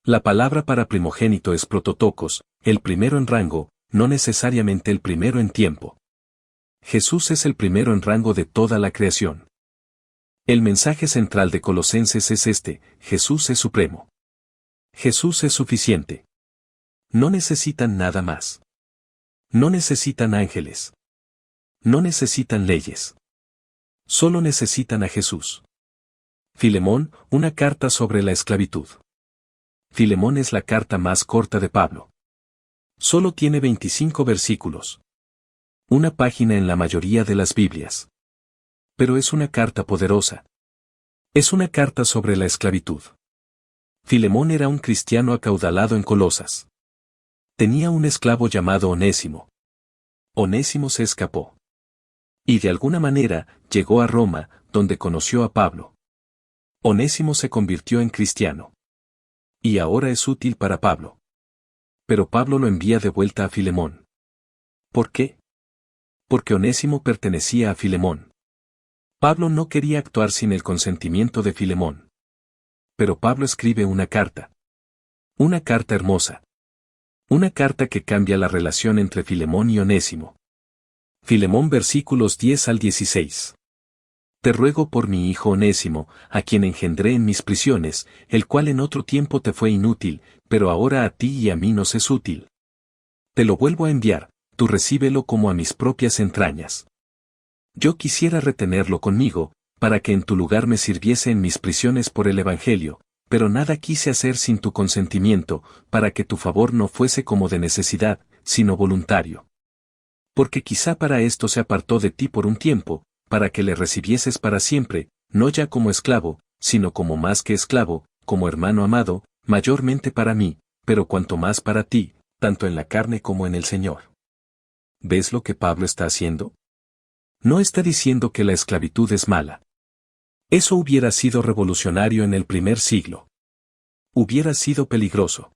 La palabra para primogénito es prototokos, el primero en rango, no necesariamente el primero en tiempo. Jesús es el primero en rango de toda la creación. El mensaje central de Colosenses es este: Jesús es supremo. Jesús es suficiente. No necesitan nada más. No necesitan ángeles. No necesitan leyes. Solo necesitan a Jesús. Filemón, una carta sobre la esclavitud. Filemón es la carta más corta de Pablo. Solo tiene 25 versículos. Una página en la mayoría de las Biblias. Pero es una carta poderosa. Es una carta sobre la esclavitud. Filemón era un cristiano acaudalado en Colosas. Tenía un esclavo llamado Onésimo. Onésimo se escapó. Y de alguna manera, llegó a Roma, donde conoció a Pablo. Onésimo se convirtió en cristiano. Y ahora es útil para Pablo. Pero Pablo lo envía de vuelta a Filemón. ¿Por qué? Porque Onésimo pertenecía a Filemón. Pablo no quería actuar sin el consentimiento de Filemón. Pero Pablo escribe una carta. Una carta hermosa. Una carta que cambia la relación entre Filemón y Onésimo. Filemón versículos 10 al 16. Te ruego por mi hijo Onésimo, a quien engendré en mis prisiones, el cual en otro tiempo te fue inútil, pero ahora a ti y a mí nos es útil. Te lo vuelvo a enviar, tú recíbelo como a mis propias entrañas. Yo quisiera retenerlo conmigo, para que en tu lugar me sirviese en mis prisiones por el Evangelio, pero nada quise hacer sin tu consentimiento, para que tu favor no fuese como de necesidad, sino voluntario. Porque quizá para esto se apartó de ti por un tiempo, para que le recibieses para siempre, no ya como esclavo, sino como más que esclavo, como hermano amado, mayormente para mí, pero cuanto más para ti, tanto en la carne como en el Señor. ¿Ves lo que Pablo está haciendo? No está diciendo que la esclavitud es mala. Eso hubiera sido revolucionario en el primer siglo. Hubiera sido peligroso.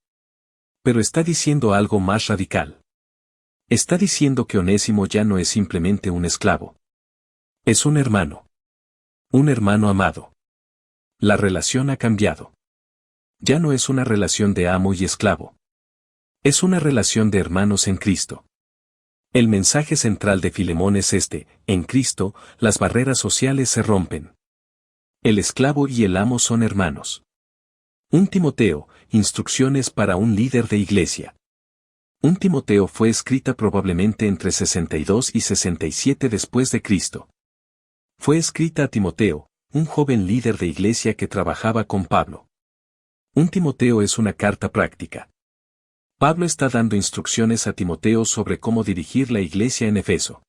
Pero está diciendo algo más radical. Está diciendo que Onésimo ya no es simplemente un esclavo. Es un hermano. Un hermano amado. La relación ha cambiado. Ya no es una relación de amo y esclavo. Es una relación de hermanos en Cristo. El mensaje central de Filemón es este: en Cristo, las barreras sociales se rompen. El esclavo y el amo son hermanos. 1 Timoteo, instrucciones para un líder de iglesia. 1 Timoteo fue escrita probablemente entre 62 y 67 después de Cristo. Fue escrita a Timoteo, un joven líder de iglesia que trabajaba con Pablo. 1 Timoteo es una carta práctica. Pablo está dando instrucciones a Timoteo sobre cómo dirigir la iglesia en Efeso.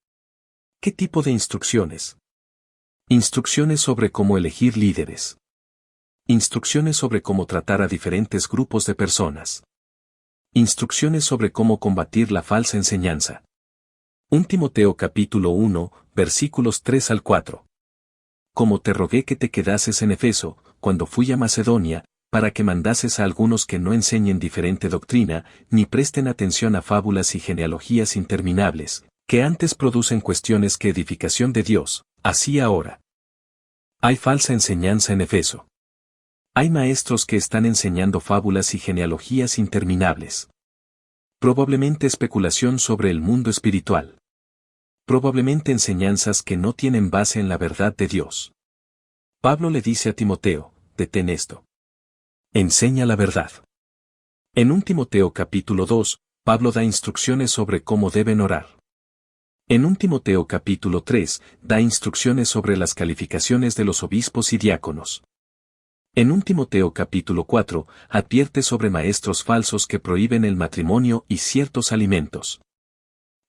¿Qué tipo de instrucciones? Instrucciones sobre cómo elegir líderes. Instrucciones sobre cómo tratar a diferentes grupos de personas. Instrucciones sobre cómo combatir la falsa enseñanza. 1 Timoteo capítulo 1, versículos 3 al 4. como te rogué que te quedases en Efeso, cuando fui a Macedonia, para que mandases a algunos que no enseñen diferente doctrina, ni presten atención a fábulas y genealogías interminables, que antes producen cuestiones que edificación de Dios, así ahora. Hay falsa enseñanza en Efeso. Hay maestros que están enseñando fábulas y genealogías interminables. Probablemente especulación sobre el mundo espiritual. Probablemente enseñanzas que no tienen base en la verdad de Dios. Pablo le dice a Timoteo, detén esto. Enseña la verdad. En 1 Timoteo capítulo 2, Pablo da instrucciones sobre cómo deben orar. En 1 Timoteo capítulo 3, da instrucciones sobre las calificaciones de los obispos y diáconos. En 1 Timoteo capítulo 4, advierte sobre maestros falsos que prohíben el matrimonio y ciertos alimentos.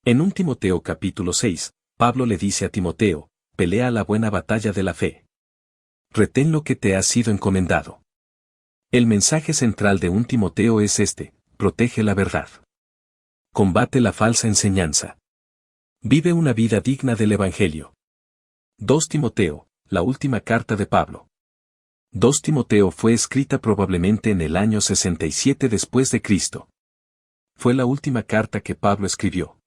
En 1 Timoteo capítulo 6, Pablo le dice a Timoteo, pelea la buena batalla de la fe. Retén lo que te ha sido encomendado. El mensaje central de 1 Timoteo es este, protege la verdad. Combate la falsa enseñanza. Vive una vida digna del Evangelio. 2 Timoteo, la última carta de Pablo. 2 Timoteo fue escrita probablemente en el año 67 después de Cristo. Fue la última carta que Pablo escribió.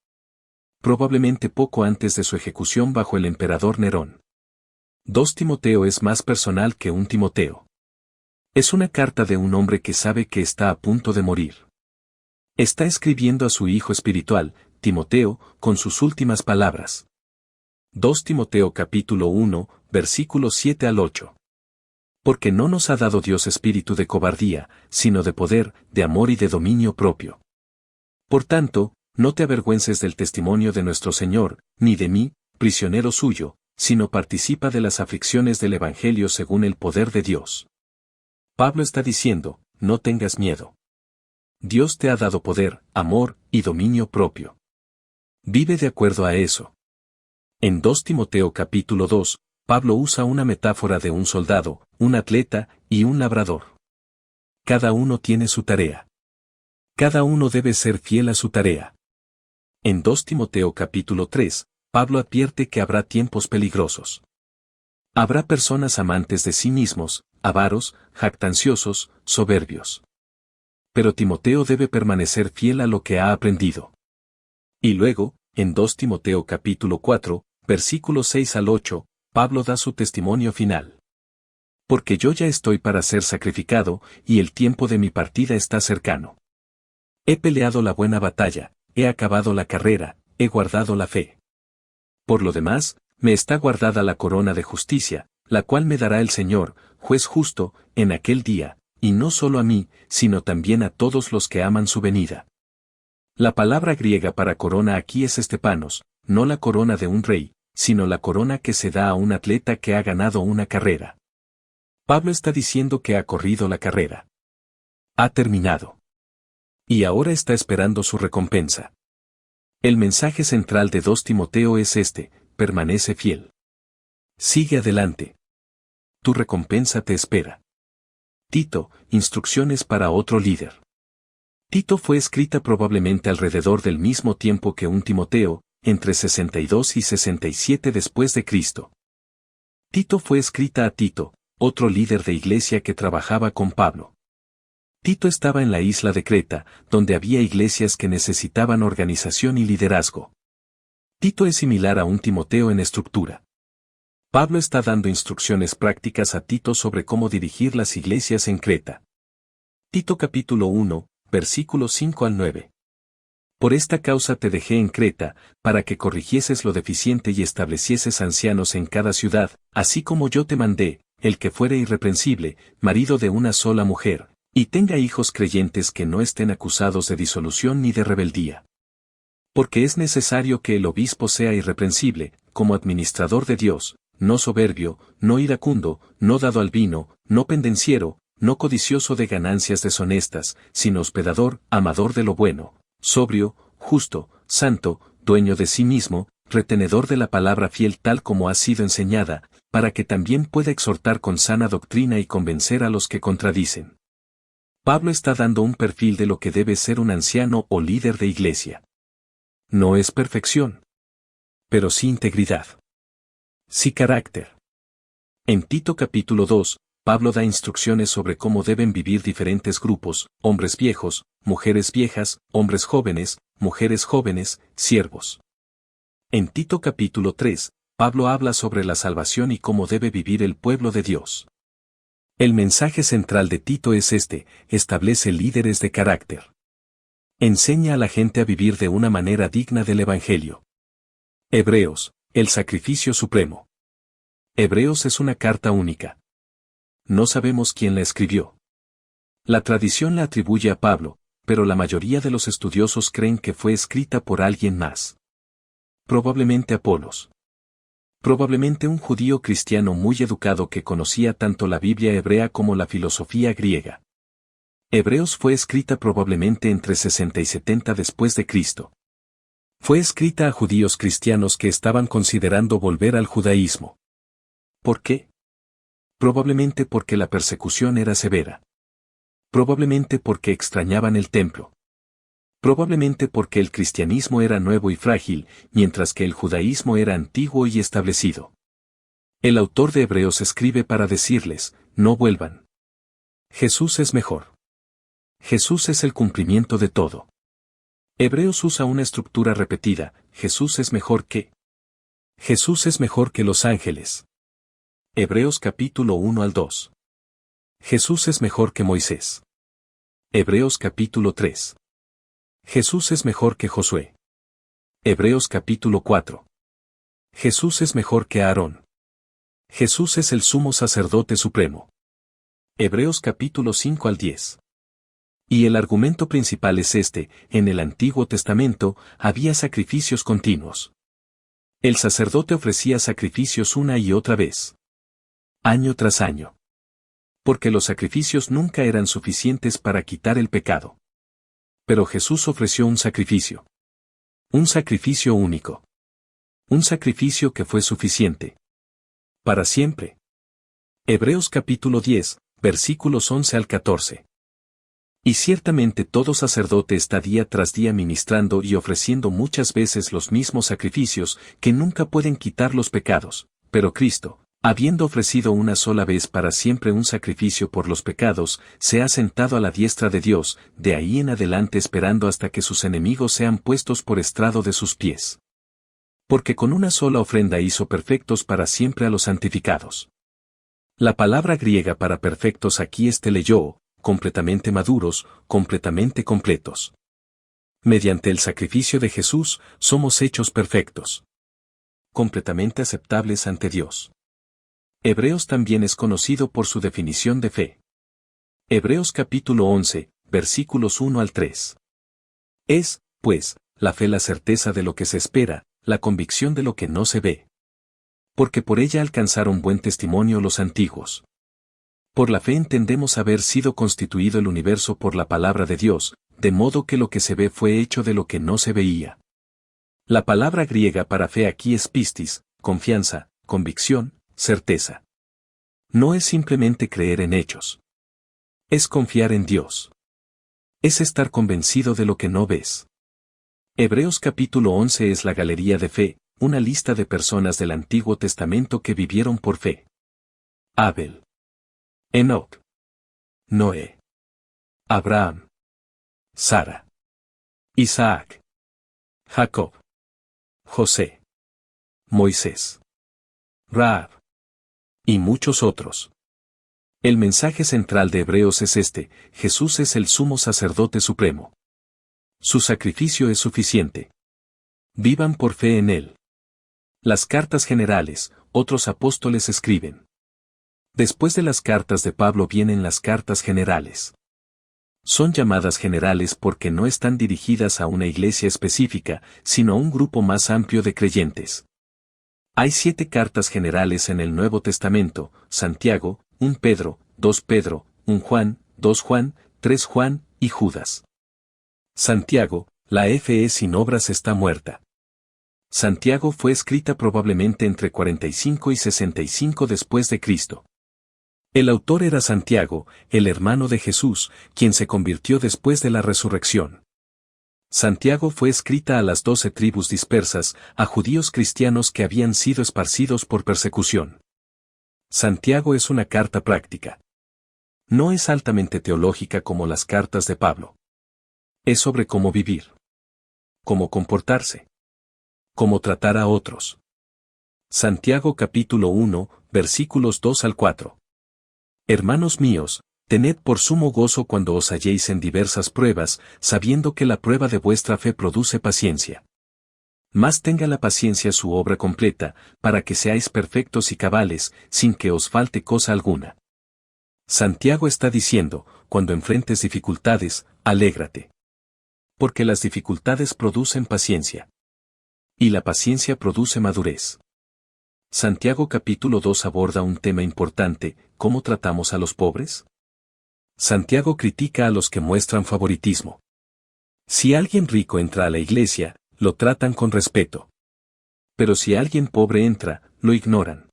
Probablemente poco antes de su ejecución bajo el emperador Nerón. 2 Timoteo es más personal que 1 Timoteo. Es una carta de un hombre que sabe que está a punto de morir. Está escribiendo a su hijo espiritual, Timoteo, con sus últimas palabras. 2 Timoteo capítulo 1, versículos 7 al 8. Porque no nos ha dado Dios espíritu de cobardía, sino de poder, de amor y de dominio propio. Por tanto, no te avergüences del testimonio de nuestro Señor, ni de mí, prisionero suyo, sino participa de las aflicciones del Evangelio según el poder de Dios. Pablo está diciendo, no tengas miedo. Dios te ha dado poder, amor y dominio propio. Vive de acuerdo a eso. En 2 Timoteo capítulo 2, Pablo usa una metáfora de un soldado, un atleta y un labrador. Cada uno tiene su tarea. Cada uno debe ser fiel a su tarea. En 2 Timoteo capítulo 3, Pablo advierte que habrá tiempos peligrosos. Habrá personas amantes de sí mismos, avaros, jactanciosos, soberbios. Pero Timoteo debe permanecer fiel a lo que ha aprendido. Y luego, en 2 Timoteo capítulo 4, versículos 6 al 8, Pablo da su testimonio final. Porque yo ya estoy para ser sacrificado, y el tiempo de mi partida está cercano. He peleado la buena batalla, he acabado la carrera, he guardado la fe. Por lo demás, me está guardada la corona de justicia, la cual me dará el Señor, juez justo, en aquel día, y no solo a mí, sino también a todos los que aman su venida. La palabra griega para corona aquí es estepanos, no la corona de un rey, sino la corona que se da a un atleta que ha ganado una carrera. Pablo está diciendo que ha corrido la carrera. Ha terminado. Y ahora está esperando su recompensa. El mensaje central de 2 Timoteo es este, permanece fiel. Sigue adelante. Tu recompensa te espera. Tito, instrucciones para otro líder. Tito fue escrita probablemente alrededor del mismo tiempo que 1 Timoteo, entre 62 y 67 después de Cristo. Tito fue escrita a Tito, otro líder de iglesia que trabajaba con Pablo. Tito estaba en la isla de Creta, donde había iglesias que necesitaban organización y liderazgo. Tito es similar a 1 Timoteo en estructura. Pablo está dando instrucciones prácticas a Tito sobre cómo dirigir las iglesias en Creta. Tito capítulo 1, versículos 5 al 9. Por esta causa te dejé en Creta, para que corrigieses lo deficiente y establecieses ancianos en cada ciudad, así como yo te mandé, el que fuere irreprensible, marido de una sola mujer, y tenga hijos creyentes que no estén acusados de disolución ni de rebeldía. Porque es necesario que el obispo sea irreprensible, como administrador de Dios, no soberbio, no iracundo, no dado al vino, no pendenciero, no codicioso de ganancias deshonestas, sino hospedador, amador de lo bueno, sobrio, justo, santo, dueño de sí mismo, retenedor de la palabra fiel tal como ha sido enseñada, para que también pueda exhortar con sana doctrina y convencer a los que contradicen. Pablo está dando un perfil de lo que debe ser un anciano o líder de iglesia. No es perfección, pero sí integridad. Sí carácter. En Tito capítulo 2, Pablo da instrucciones sobre cómo deben vivir diferentes grupos: hombres viejos, mujeres viejas, hombres jóvenes, mujeres jóvenes, siervos. En Tito capítulo 3, Pablo habla sobre la salvación y cómo debe vivir el pueblo de Dios. El mensaje central de Tito es este: establece líderes de carácter. Enseña a la gente a vivir de una manera digna del Evangelio. Hebreos, el sacrificio supremo. Hebreos es una carta única. No sabemos quién la escribió. La tradición la atribuye a Pablo, pero la mayoría de los estudiosos creen que fue escrita por alguien más. Probablemente Apolos. Probablemente un judío cristiano muy educado que conocía tanto la Biblia hebrea como la filosofía griega. Hebreos fue escrita probablemente entre 60 y 70 después de Cristo. Fue escrita a judíos cristianos que estaban considerando volver al judaísmo. ¿Por qué? Probablemente porque la persecución era severa. Probablemente porque extrañaban el templo. Probablemente porque el cristianismo era nuevo y frágil, mientras que el judaísmo era antiguo y establecido. El autor de Hebreos escribe para decirles: no vuelvan. Jesús es mejor. Jesús es el cumplimiento de todo. Hebreos usa una estructura repetida: Jesús es mejor que. Jesús es mejor que los ángeles. Hebreos capítulo 1 al 2. Jesús es mejor que Moisés. Hebreos capítulo 3. Jesús es mejor que Josué. Hebreos capítulo 4. Jesús es mejor que Aarón. Jesús es el sumo sacerdote supremo. Hebreos capítulo 5 al 10. Y el argumento principal es este: en el Antiguo Testamento había sacrificios continuos. El sacerdote ofrecía sacrificios una y otra vez, año tras año. Porque los sacrificios nunca eran suficientes para quitar el pecado. Pero Jesús ofreció un sacrificio. Un sacrificio único. Un sacrificio que fue suficiente. Para siempre. Hebreos capítulo 10, versículos 11 al 14. Y ciertamente todo sacerdote está día tras día ministrando y ofreciendo muchas veces los mismos sacrificios que nunca pueden quitar los pecados, pero Cristo, habiendo ofrecido una sola vez para siempre un sacrificio por los pecados, se ha sentado a la diestra de Dios, de ahí en adelante esperando hasta que sus enemigos sean puestos por estrado de sus pies. Porque con una sola ofrenda hizo perfectos para siempre a los santificados. La palabra griega para perfectos aquí es teleio, completamente maduros, completamente completos. Mediante el sacrificio de Jesús, somos hechos perfectos. Completamente aceptables ante Dios. Hebreos también es conocido por su definición de fe. Hebreos capítulo 11, versículos 1 al 3. Es, pues, la fe la certeza de lo que se espera, la convicción de lo que no se ve. Porque por ella alcanzaron buen testimonio los antiguos. Por la fe entendemos haber sido constituido el universo por la palabra de Dios, de modo que lo que se ve fue hecho de lo que no se veía. La palabra griega para fe aquí es pistis, confianza, convicción, certeza. No es simplemente creer en hechos. Es confiar en Dios. Es estar convencido de lo que no ves. Hebreos capítulo 11 es la galería de fe, una lista de personas del Antiguo Testamento que vivieron por fe. Abel. Enoc. Noé. Abraham. Sara. Isaac. Jacob. José. Moisés. Rahab. Y muchos otros. El mensaje central de Hebreos es este: Jesús es el sumo sacerdote supremo. Su sacrificio es suficiente. Vivan por fe en él. Las cartas generales, otros apóstoles escriben. Después de las cartas de Pablo vienen las cartas generales. Son llamadas generales porque no están dirigidas a una iglesia específica, sino a un grupo más amplio de creyentes. Hay 7 cartas generales en el Nuevo Testamento: Santiago, 1 Pedro, 2 Pedro, 1 Juan, 2 Juan, 3 Juan, y Judas. Santiago, la fe sin obras está muerta. Santiago fue escrita probablemente entre 45 y 65 después de Cristo. El autor era Santiago, el hermano de Jesús, quien se convirtió después de la resurrección. Santiago fue escrita a las 12 tribus dispersas, a judíos cristianos que habían sido esparcidos por persecución. Santiago es una carta práctica. No es altamente teológica como las cartas de Pablo. Es sobre cómo vivir, cómo comportarse, cómo tratar a otros. Santiago capítulo 1, versículos 2 al 4. Hermanos míos, tened por sumo gozo cuando os halléis en diversas pruebas, sabiendo que la prueba de vuestra fe produce paciencia. Mas tenga la paciencia su obra completa, para que seáis perfectos y cabales, sin que os falte cosa alguna. Santiago está diciendo, cuando enfrentes dificultades, alégrate. Porque las dificultades producen paciencia. Y la paciencia produce madurez. Santiago capítulo 2 aborda un tema importante, ¿cómo tratamos a los pobres? Santiago critica a los que muestran favoritismo. Si alguien rico entra a la iglesia, lo tratan con respeto. Pero si alguien pobre entra, lo ignoran.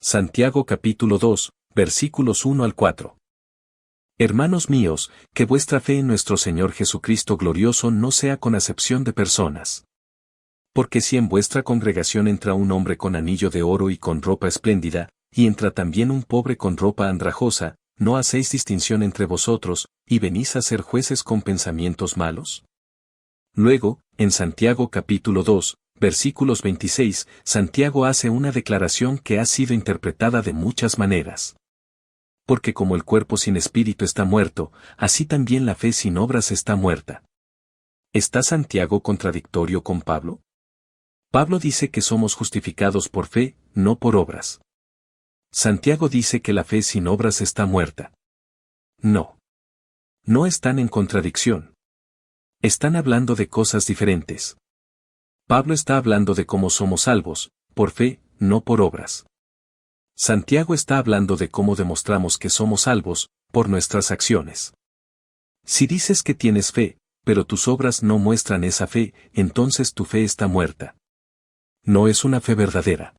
Santiago capítulo 2, versículos 1 al 4. Hermanos míos, que vuestra fe en nuestro Señor Jesucristo glorioso no sea con acepción de personas. Porque si en vuestra congregación entra un hombre con anillo de oro y con ropa espléndida, y entra también un pobre con ropa andrajosa, ¿no hacéis distinción entre vosotros, y venís a ser jueces con pensamientos malos? Luego, en Santiago capítulo 2, versículos 26, Santiago hace una declaración que ha sido interpretada de muchas maneras. Porque como el cuerpo sin espíritu está muerto, así también la fe sin obras está muerta. ¿Está Santiago contradictorio con Pablo? Pablo dice que somos justificados por fe, no por obras. Santiago dice que la fe sin obras está muerta. No. No están en contradicción. Están hablando de cosas diferentes. Pablo está hablando de cómo somos salvos, por fe, no por obras. Santiago está hablando de cómo demostramos que somos salvos, por nuestras acciones. Si dices que tienes fe, pero tus obras no muestran esa fe, entonces tu fe está muerta. No es una fe verdadera.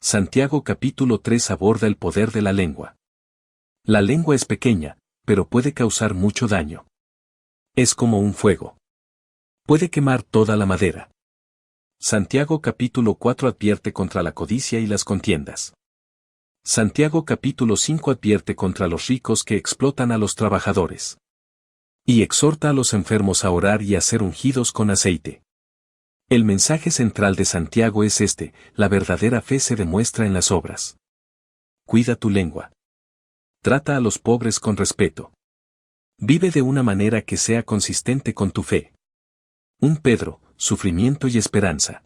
Santiago capítulo 3 aborda el poder de la lengua. La lengua es pequeña, pero puede causar mucho daño. Es como un fuego. Puede quemar toda la madera. Santiago capítulo 4 advierte contra la codicia y las contiendas. Santiago capítulo 5 advierte contra los ricos que explotan a los trabajadores. Y exhorta a los enfermos a orar y a ser ungidos con aceite. El mensaje central de Santiago es este: la verdadera fe se demuestra en las obras. Cuida tu lengua. Trata a los pobres con respeto. Vive de una manera que sea consistente con tu fe. 1 Pedro, sufrimiento y esperanza.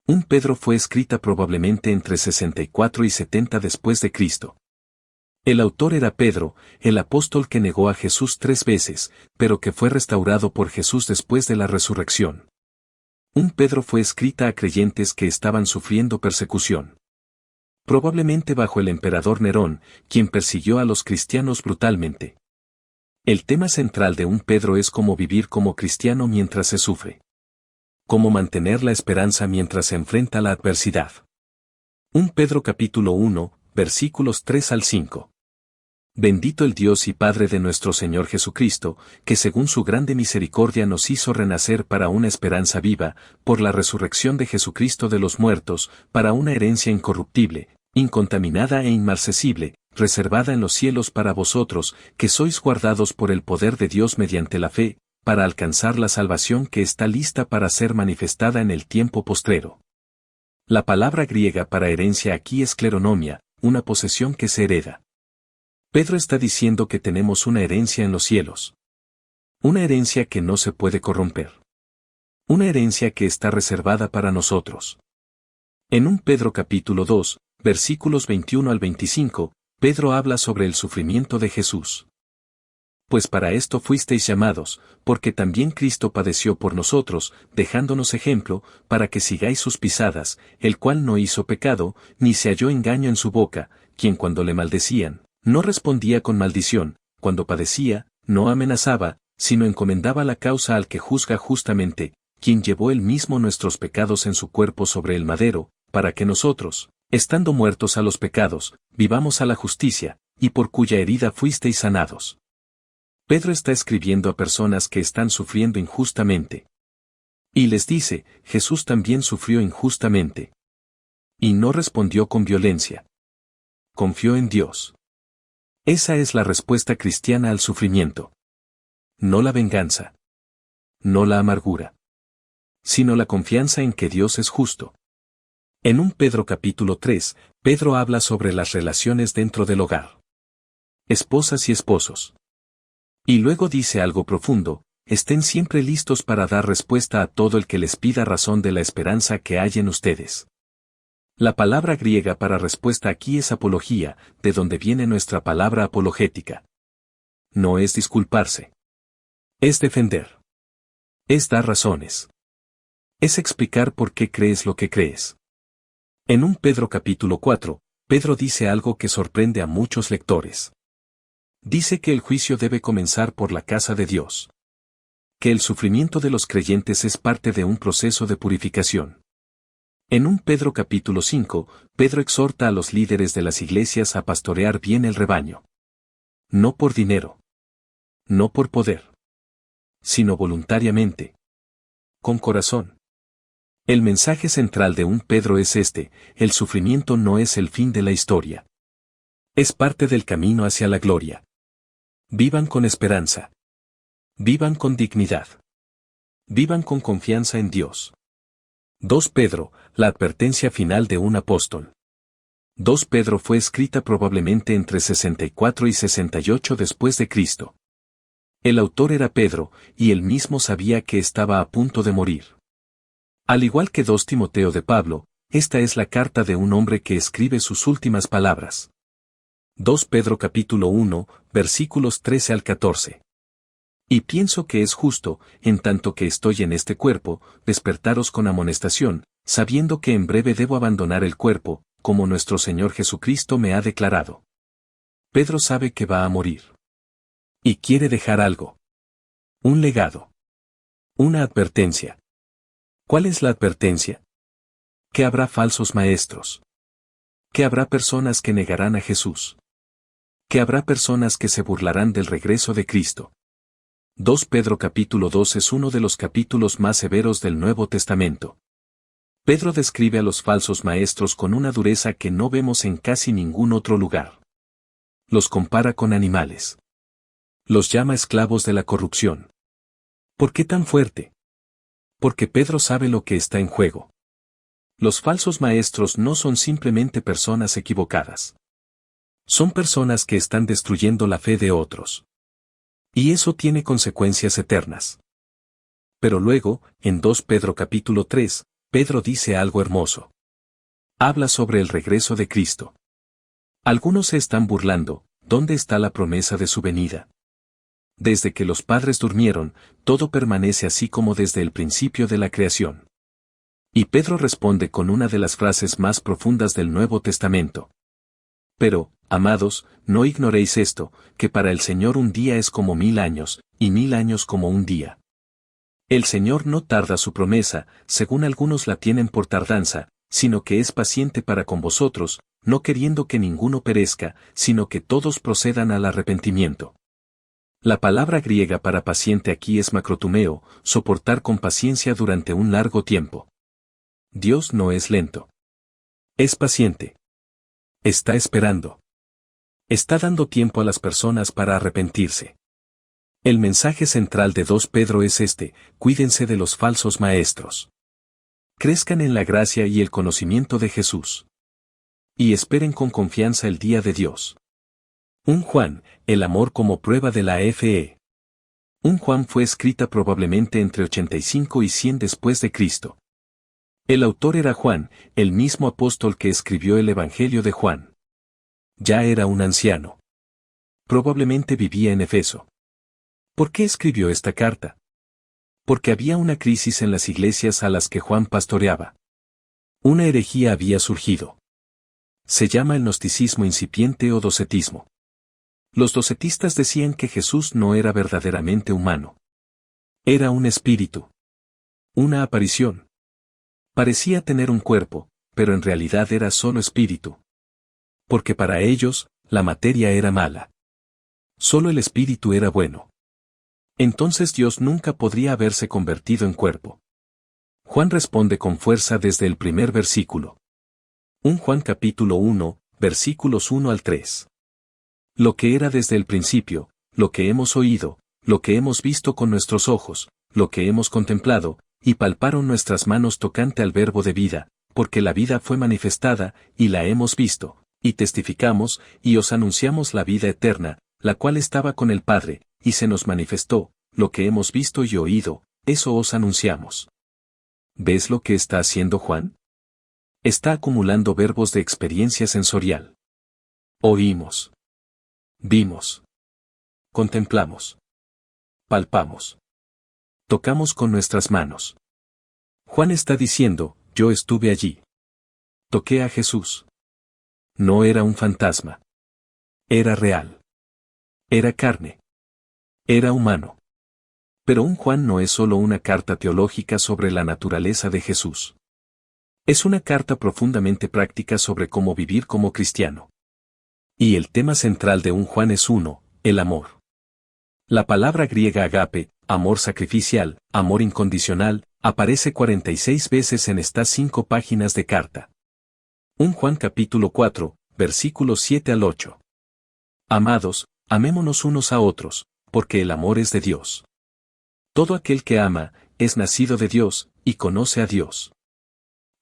1 Pedro fue escrita probablemente entre 64 y 70 después de Cristo. El autor era Pedro, el apóstol que negó a Jesús 3 veces, pero que fue restaurado por Jesús después de la resurrección. 1 Pedro fue escrita a creyentes que estaban sufriendo persecución. Probablemente bajo el emperador Nerón, quien persiguió a los cristianos brutalmente. El tema central de 1 Pedro es cómo vivir como cristiano mientras se sufre. Cómo mantener la esperanza mientras se enfrenta la adversidad. 1 Pedro capítulo 1, versículos 3 al 5. Bendito el Dios y Padre de nuestro Señor Jesucristo, que según su grande misericordia nos hizo renacer para una esperanza viva, por la resurrección de Jesucristo de los muertos, para una herencia incorruptible, incontaminada e inmarcesible, reservada en los cielos para vosotros, que sois guardados por el poder de Dios mediante la fe, para alcanzar la salvación que está lista para ser manifestada en el tiempo postrero. La palabra griega para herencia aquí es kleronomia, una posesión que se hereda. Pedro está diciendo que tenemos una herencia en los cielos. Una herencia que no se puede corromper. Una herencia que está reservada para nosotros. En 1 Pedro capítulo 2, versículos 21 al 25, Pedro habla sobre el sufrimiento de Jesús. Pues para esto fuisteis llamados, porque también Cristo padeció por nosotros, dejándonos ejemplo, para que sigáis sus pisadas, el cual no hizo pecado, ni se halló engaño en su boca, quien cuando le maldecían, no respondía con maldición, cuando padecía, no amenazaba, sino encomendaba la causa al que juzga justamente, quien llevó él mismo nuestros pecados en su cuerpo sobre el madero, para que nosotros, estando muertos a los pecados, vivamos a la justicia, y por cuya herida fuisteis sanados. Pedro está escribiendo a personas que están sufriendo injustamente. Y les dice, Jesús también sufrió injustamente. Y no respondió con violencia. confió en Dios. Esa es la respuesta cristiana al sufrimiento. No la venganza. No la amargura. Sino la confianza en que Dios es justo. En 1 Pedro capítulo 3, Pedro habla sobre las relaciones dentro del hogar. Esposas y esposos. Y luego dice algo profundo: estén siempre listos para dar respuesta a todo el que les pida razón de la esperanza que hay en ustedes. La palabra griega para respuesta aquí es apología, de donde viene nuestra palabra apologética. No es disculparse. Es defender. Es dar razones. Es explicar por qué crees lo que crees. En 1 Pedro capítulo 4, Pedro dice algo que sorprende a muchos lectores. Dice que el juicio debe comenzar por la casa de Dios. Que el sufrimiento de los creyentes es parte de un proceso de purificación. En 1 Pedro capítulo 5, Pedro exhorta a los líderes de las iglesias a pastorear bien el rebaño. No por dinero. No por poder. Sino voluntariamente. Con corazón. El mensaje central de 1 Pedro es este: el sufrimiento no es el fin de la historia. Es parte del camino hacia la gloria. Vivan con esperanza. Vivan con dignidad. Vivan con confianza en Dios. 2 Pedro, la advertencia final de un apóstol. 2 Pedro fue escrita probablemente entre 64 y 68 después de Cristo. El autor era Pedro, y él mismo sabía que estaba a punto de morir. Al igual que 2 Timoteo de Pablo, esta es la carta de un hombre que escribe sus últimas palabras. 2 Pedro capítulo 1, versículos 13 al 14. Y pienso que es justo, en tanto que estoy en este cuerpo, despertaros con amonestación, sabiendo que en breve debo abandonar el cuerpo, como nuestro Señor Jesucristo me ha declarado. Pedro sabe que va a morir. Y quiere dejar algo. Un legado. Una advertencia. ¿Cuál es la advertencia? Que habrá falsos maestros. Que habrá personas que negarán a Jesús. Que habrá personas que se burlarán del regreso de Cristo. 2 Pedro capítulo 2 es uno de los capítulos más severos del Nuevo Testamento. Pedro describe a los falsos maestros con una dureza que no vemos en casi ningún otro lugar. Los compara con animales. Los llama esclavos de la corrupción. ¿Por qué tan fuerte? Porque Pedro sabe lo que está en juego. Los falsos maestros no son simplemente personas equivocadas. Son personas que están destruyendo la fe de otros. Y eso tiene consecuencias eternas. Pero luego, en 2 Pedro capítulo 3, Pedro dice algo hermoso. Habla sobre el regreso de Cristo. Algunos se están burlando: ¿dónde está la promesa de su venida? Desde que los padres durmieron, todo permanece así como desde el principio de la creación. Y Pedro responde con una de las frases más profundas del Nuevo Testamento. Pero, amados, no ignoréis esto, que para el Señor un día es como 1000 años, y 1000 años como un día. El Señor no tarda su promesa, según algunos la tienen por tardanza, sino que es paciente para con vosotros, no queriendo que ninguno perezca, sino que todos procedan al arrepentimiento. La palabra griega para paciente aquí es macrotumeo, soportar con paciencia durante un largo tiempo. Dios no es lento. Es paciente. Está esperando. Está dando tiempo a las personas para arrepentirse. El mensaje central de 2 Pedro es este: cuídense de los falsos maestros. Crezcan en la gracia y el conocimiento de Jesús. Y esperen con confianza el día de Dios. 1 Juan, el amor como prueba de la fe. 1 Juan fue escrita probablemente entre 85 y 100 después de Cristo. El autor era Juan, el mismo apóstol que escribió el Evangelio de Juan. Ya era un anciano. Probablemente vivía en Efeso. ¿Por qué escribió esta carta? Porque había una crisis en las iglesias a las que Juan pastoreaba. Una herejía había surgido. Se llama el gnosticismo incipiente o docetismo. Los docetistas decían que Jesús no era verdaderamente humano. Era un espíritu. Una aparición. Parecía tener un cuerpo, pero en realidad era solo espíritu. Porque para ellos, la materia era mala. Solo el espíritu era bueno. Entonces Dios nunca podría haberse convertido en cuerpo. Juan responde con fuerza desde el primer versículo. 1 Juan capítulo 1, versículos 1 al 3. Lo que era desde el principio, lo que hemos oído, lo que hemos visto con nuestros ojos, lo que hemos contemplado, y palparon nuestras manos tocante al verbo de vida, porque la vida fue manifestada, y la hemos visto, y testificamos, y os anunciamos la vida eterna, la cual estaba con el Padre, y se nos manifestó, lo que hemos visto y oído, eso os anunciamos. ¿Ves lo que está haciendo Juan? Está acumulando verbos de experiencia sensorial. Oímos. Vimos. Contemplamos. Palpamos. Tocamos con nuestras manos. Juan está diciendo, yo estuve allí. Toqué a Jesús. No era un fantasma. Era real. Era carne. Era humano. Pero un Juan no es solo una carta teológica sobre la naturaleza de Jesús. Es una carta profundamente práctica sobre cómo vivir como cristiano. Y el tema central de un Juan es uno, el amor. La palabra griega agape, amor sacrificial, amor incondicional, aparece 46 veces en estas 5 páginas de carta. 1 Juan capítulo 4, versículos 7 al 8. Amados, amémonos unos a otros, porque el amor es de Dios. Todo aquel que ama, es nacido de Dios, y conoce a Dios.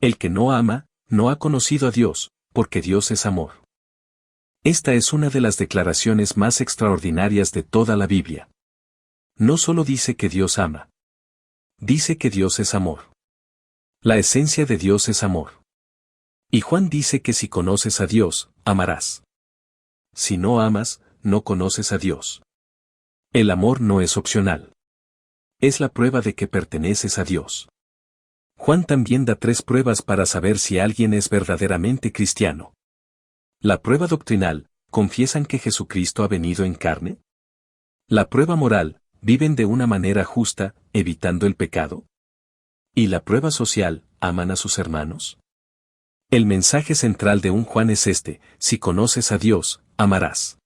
El que no ama, no ha conocido a Dios, porque Dios es amor. Esta es una de las declaraciones más extraordinarias de toda la Biblia. No solo dice que Dios ama. Dice que Dios es amor. La esencia de Dios es amor. Y Juan dice que si conoces a Dios, amarás. Si no amas, no conoces a Dios. El amor no es opcional. Es la prueba de que perteneces a Dios. Juan también da 3 pruebas para saber si alguien es verdaderamente cristiano. La prueba doctrinal, ¿confiesan que Jesucristo ha venido en carne? La prueba moral, ¿viven de una manera justa, evitando el pecado? ¿Y la prueba social, aman a sus hermanos? El mensaje central de un Juan es este: si conoces a Dios, amarás.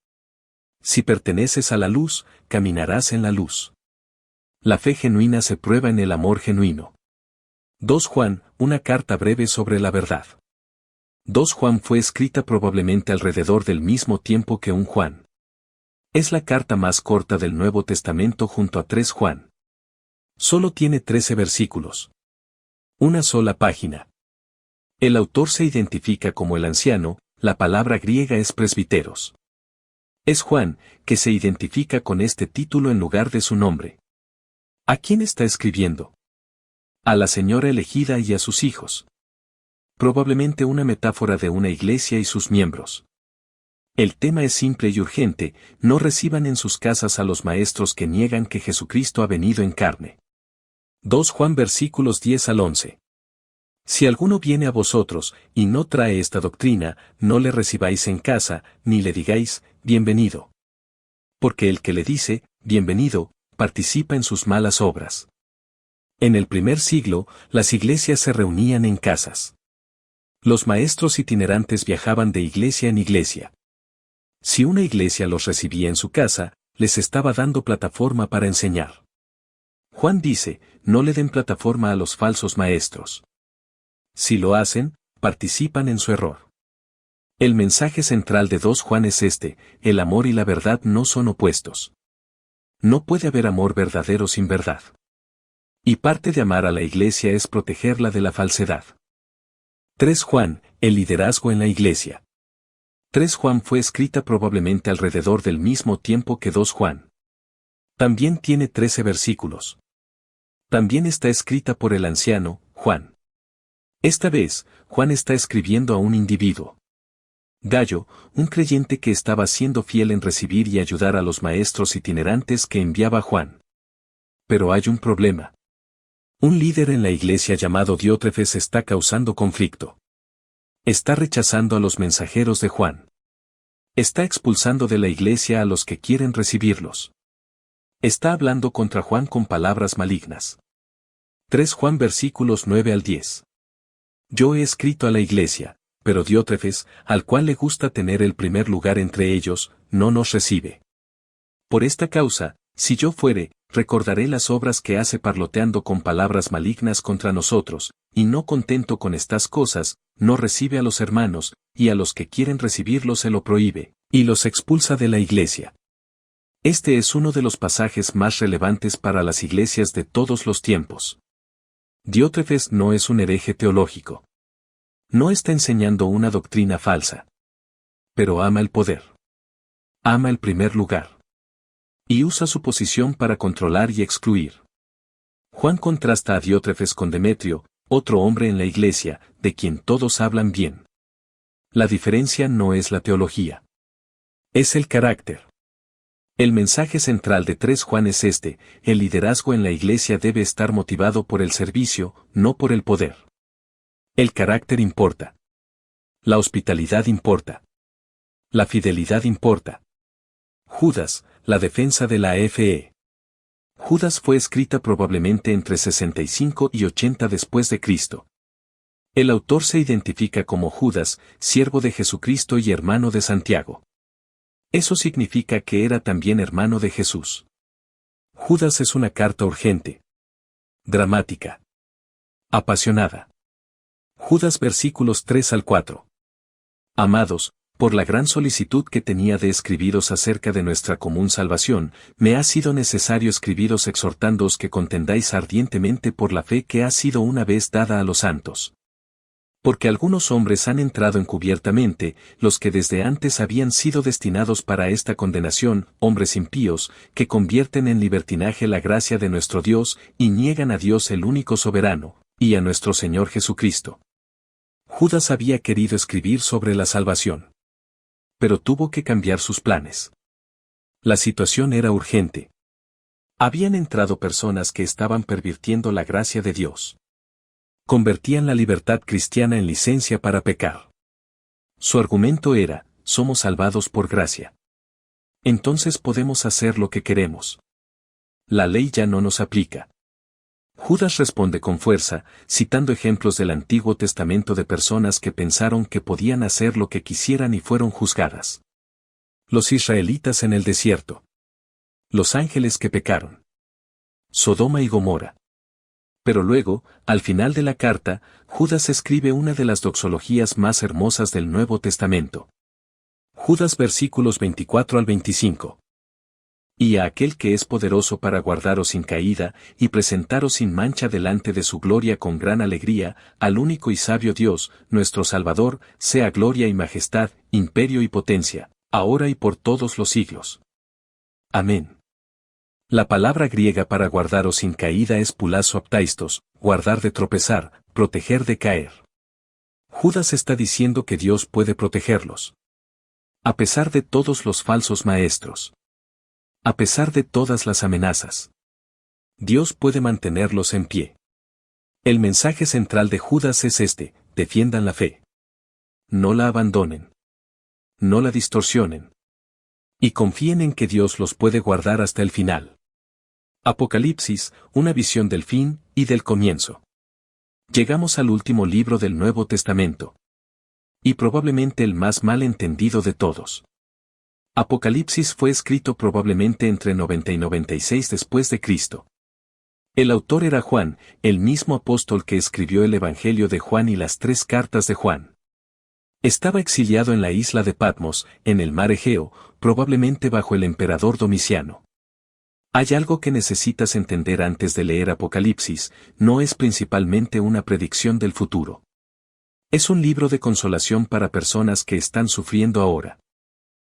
Si perteneces a la luz, caminarás en la luz. La fe genuina se prueba en el amor genuino. 2 Juan, una carta breve sobre la verdad. 2 Juan fue escrita probablemente alrededor del mismo tiempo que 1 Juan. Es la carta más corta del Nuevo Testamento junto a 3 Juan. Solo tiene 13 versículos. Una sola página. El autor se identifica como el anciano, la palabra griega es presbiteros. Es Juan, que se identifica con este título en lugar de su nombre. ¿A quién está escribiendo? A la señora elegida y a sus hijos. Probablemente una metáfora de una iglesia y sus miembros. El tema es simple y urgente: no reciban en sus casas a los maestros que niegan que Jesucristo ha venido en carne. 2 Juan versículos 10 al 11. Si alguno viene a vosotros, y no trae esta doctrina, no le recibáis en casa, ni le digáis, bienvenido. Porque el que le dice, bienvenido, participa en sus malas obras. En el primer siglo, las iglesias se reunían en casas. Los maestros itinerantes viajaban de iglesia en iglesia. Si una iglesia los recibía en su casa, les estaba dando plataforma para enseñar. Juan dice, no le den plataforma a los falsos maestros. Si lo hacen, participan en su error. El mensaje central de 2 Juan es este: el amor y la verdad no son opuestos. No puede haber amor verdadero sin verdad. Y parte de amar a la iglesia es protegerla de la falsedad. 3 Juan, el liderazgo en la iglesia. 3 Juan fue escrita probablemente alrededor del mismo tiempo que 2 Juan. También tiene 13 versículos. También está escrita por el anciano, Juan. Esta vez, Juan está escribiendo a un individuo. Gallo, un creyente que estaba siendo fiel en recibir y ayudar a los maestros itinerantes que enviaba Juan. Pero hay un problema. Un líder en la iglesia llamado Diótrefes está causando conflicto. Está rechazando a los mensajeros de Juan. Está expulsando de la iglesia a los que quieren recibirlos. Está hablando contra Juan con palabras malignas. 3 Juan versículos 9 al 10. Yo he escrito a la iglesia, pero Diótrefes, al cual le gusta tener el primer lugar entre ellos, no nos recibe. Por esta causa, Si yo fuere, recordaré las obras que hace parloteando con palabras malignas contra nosotros, y no contento con estas cosas, no recibe a los hermanos, y a los que quieren recibirlos se lo prohíbe, y los expulsa de la iglesia. Este es uno de los pasajes más relevantes para las iglesias de todos los tiempos. Diótrefes no es un hereje teológico. No está enseñando una doctrina falsa. Pero ama el poder. Ama el primer lugar. Y usa su posición para controlar y excluir. Juan contrasta a Diótrefes con Demetrio, otro hombre en la iglesia, de quien todos hablan bien. La diferencia no es la teología. Es el carácter. El mensaje central de 3 Juan es este: el liderazgo en la iglesia debe estar motivado por el servicio, no por el poder. El carácter importa. La hospitalidad importa. La fidelidad importa. Judas, la defensa de la fe. Judas fue escrita probablemente entre 65 y 80 después de Cristo. El autor se identifica como Judas, siervo de Jesucristo y hermano de Santiago. Eso significa que era también hermano de Jesús. Judas es una carta urgente. Dramática. Apasionada. Judas versículos 3 al 4. Amados, por la gran solicitud que tenía de escribiros acerca de nuestra común salvación, me ha sido necesario escribiros exhortándoos que contendáis ardientemente por la fe que ha sido una vez dada a los santos. Porque algunos hombres han entrado encubiertamente, los que desde antes habían sido destinados para esta condenación, hombres impíos, que convierten en libertinaje la gracia de nuestro Dios y niegan a Dios el único soberano, y a nuestro Señor Jesucristo. Judas había querido escribir sobre la salvación. Pero tuvo que cambiar sus planes. La situación era urgente. Habían entrado personas que estaban pervirtiendo la gracia de Dios. Convertían la libertad cristiana en licencia para pecar. Su argumento era: somos salvados por gracia. Entonces podemos hacer lo que queremos. La ley ya no nos aplica. Judas responde con fuerza, citando ejemplos del Antiguo Testamento de personas que pensaron que podían hacer lo que quisieran y fueron juzgadas. Los israelitas en el desierto. Los ángeles que pecaron. Sodoma y Gomorra. Pero luego, al final de la carta, Judas escribe una de las doxologías más hermosas del Nuevo Testamento. Judas versículos 24 al 25. Y a aquel que es poderoso para guardaros sin caída, y presentaros sin mancha delante de su gloria con gran alegría, al único y sabio Dios, nuestro Salvador, sea gloria y majestad, imperio y potencia, ahora y por todos los siglos. Amén. La palabra griega para guardaros sin caída es pulazo aptaistos, guardar de tropezar, proteger de caer. Judas está diciendo que Dios puede protegerlos. A pesar de todos los falsos maestros. A pesar de todas las amenazas. Dios puede mantenerlos en pie. El mensaje central de Judas es este: defiendan la fe. No la abandonen. No la distorsionen. Y confíen en que Dios los puede guardar hasta el final. Apocalipsis, una visión del fin y del comienzo. Llegamos al último libro del Nuevo Testamento. Y probablemente el más mal entendido de todos. Apocalipsis fue escrito probablemente entre 90 y 96 después de Cristo. El autor era Juan, el mismo apóstol que escribió el Evangelio de Juan y las 3 cartas de Juan. Estaba exiliado en la isla de Patmos, en el mar Egeo, probablemente bajo el emperador Domiciano. Hay algo que necesitas entender antes de leer Apocalipsis: no es principalmente una predicción del futuro. Es un libro de consolación para personas que están sufriendo ahora.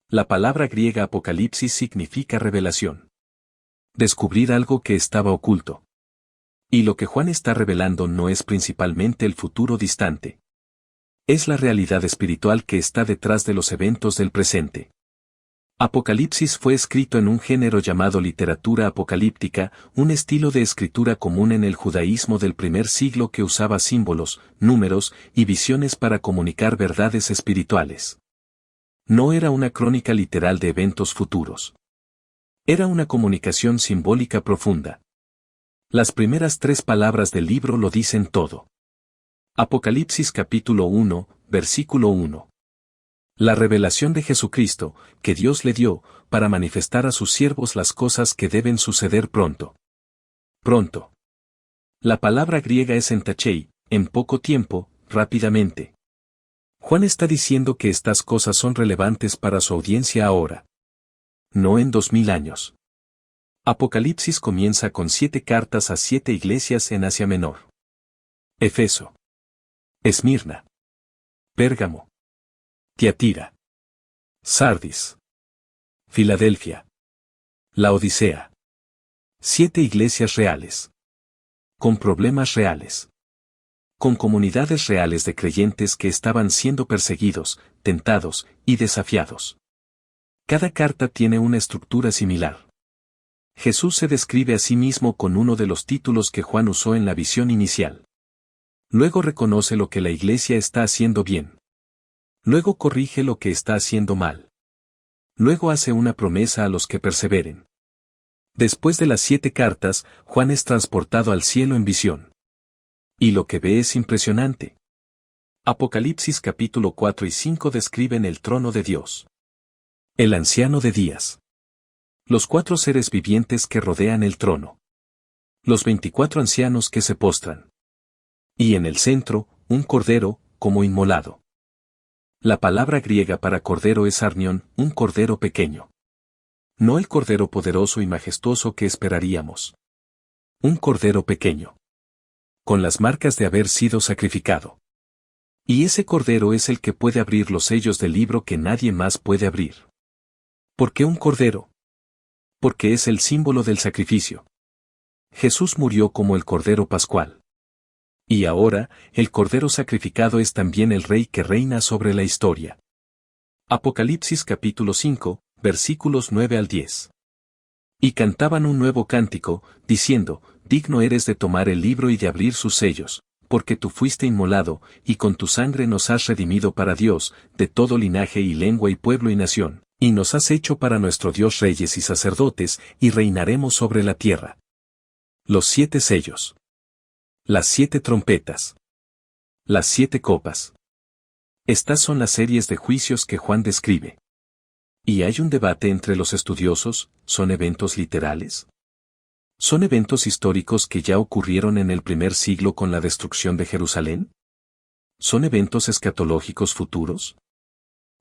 La palabra griega Apocalipsis significa revelación. Descubrir algo que estaba oculto. Y lo que Juan está revelando no es principalmente el futuro distante. Es la realidad espiritual que está detrás de los eventos del presente. Apocalipsis fue escrito en un género llamado literatura apocalíptica, un estilo de escritura común en el judaísmo del primer siglo que usaba símbolos, números y visiones para comunicar verdades espirituales. No era una crónica literal de eventos futuros. Era una comunicación simbólica profunda. Las primeras 3 palabras del libro lo dicen todo. Apocalipsis capítulo 1, versículo 1. La revelación de Jesucristo, que Dios le dio, para manifestar a sus siervos las cosas que deben suceder pronto. Pronto. La palabra griega es entachei, en poco tiempo, rápidamente. Juan está diciendo que estas cosas son relevantes para su audiencia ahora. No en 2000 años. Apocalipsis comienza con 7 cartas a 7 iglesias en Asia Menor. Efeso. Esmirna. Pérgamo. Tiatira. Sardis. Filadelfia. Laodicea. 7 iglesias reales. Con problemas reales. Con comunidades reales de creyentes que estaban siendo perseguidos, tentados y desafiados. Cada carta tiene una estructura similar. Jesús se describe a sí mismo con uno de los títulos que Juan usó en la visión inicial. Luego reconoce lo que la iglesia está haciendo bien. Luego corrige lo que está haciendo mal. Luego hace una promesa a los que perseveren. Después de las 7 cartas, Juan es transportado al cielo en visión. Y lo que ve es impresionante. Apocalipsis capítulo 4 y 5 describen el trono de Dios. El anciano de días. Los 4 seres vivientes que rodean el trono. Los 24 ancianos que se postran. Y en el centro, un cordero, como inmolado. La palabra griega para cordero es arnión, un cordero pequeño. No el cordero poderoso y majestuoso que esperaríamos. Un cordero pequeño. Con las marcas de haber sido sacrificado. Y ese cordero es el que puede abrir los sellos del libro que nadie más puede abrir. ¿Por qué un cordero? Porque es el símbolo del sacrificio. Jesús murió como el cordero pascual. Y ahora, el cordero sacrificado es también el rey que reina sobre la historia. Apocalipsis capítulo 5, versículos 9 al 10. Y cantaban un nuevo cántico, diciendo, digno eres de tomar el libro y de abrir sus sellos, porque tú fuiste inmolado, y con tu sangre nos has redimido para Dios, de todo linaje y lengua y pueblo y nación, y nos has hecho para nuestro Dios reyes y sacerdotes, y reinaremos sobre la tierra. Los 7 sellos. Las 7 trompetas. Las 7 copas. Estas son las series de juicios que Juan describe. Y hay un debate entre los estudiosos, ¿son eventos literales? ¿Son eventos históricos que ya ocurrieron en el primer siglo con la destrucción de Jerusalén? ¿Son eventos escatológicos futuros?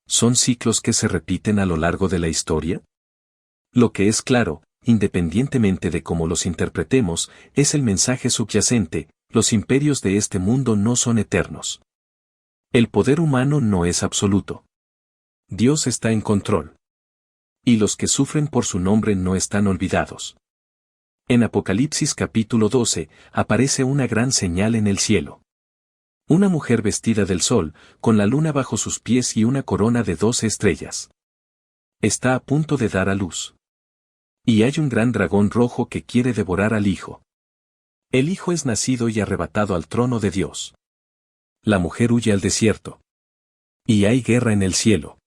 ¿Son ciclos que se repiten a lo largo de la historia? Lo que es claro, independientemente de cómo los interpretemos, es el mensaje subyacente: los imperios de este mundo no son eternos. El poder humano no es absoluto. Dios está en control. Y los que sufren por su nombre no están olvidados. En Apocalipsis capítulo 12, aparece una gran señal en el cielo. Una mujer vestida del sol, con la luna bajo sus pies y una corona de 12 estrellas. Está a punto de dar a luz. Y hay un gran dragón rojo que quiere devorar al Hijo. El Hijo es nacido y arrebatado al trono de Dios. La mujer huye al desierto. Y hay guerra en el cielo.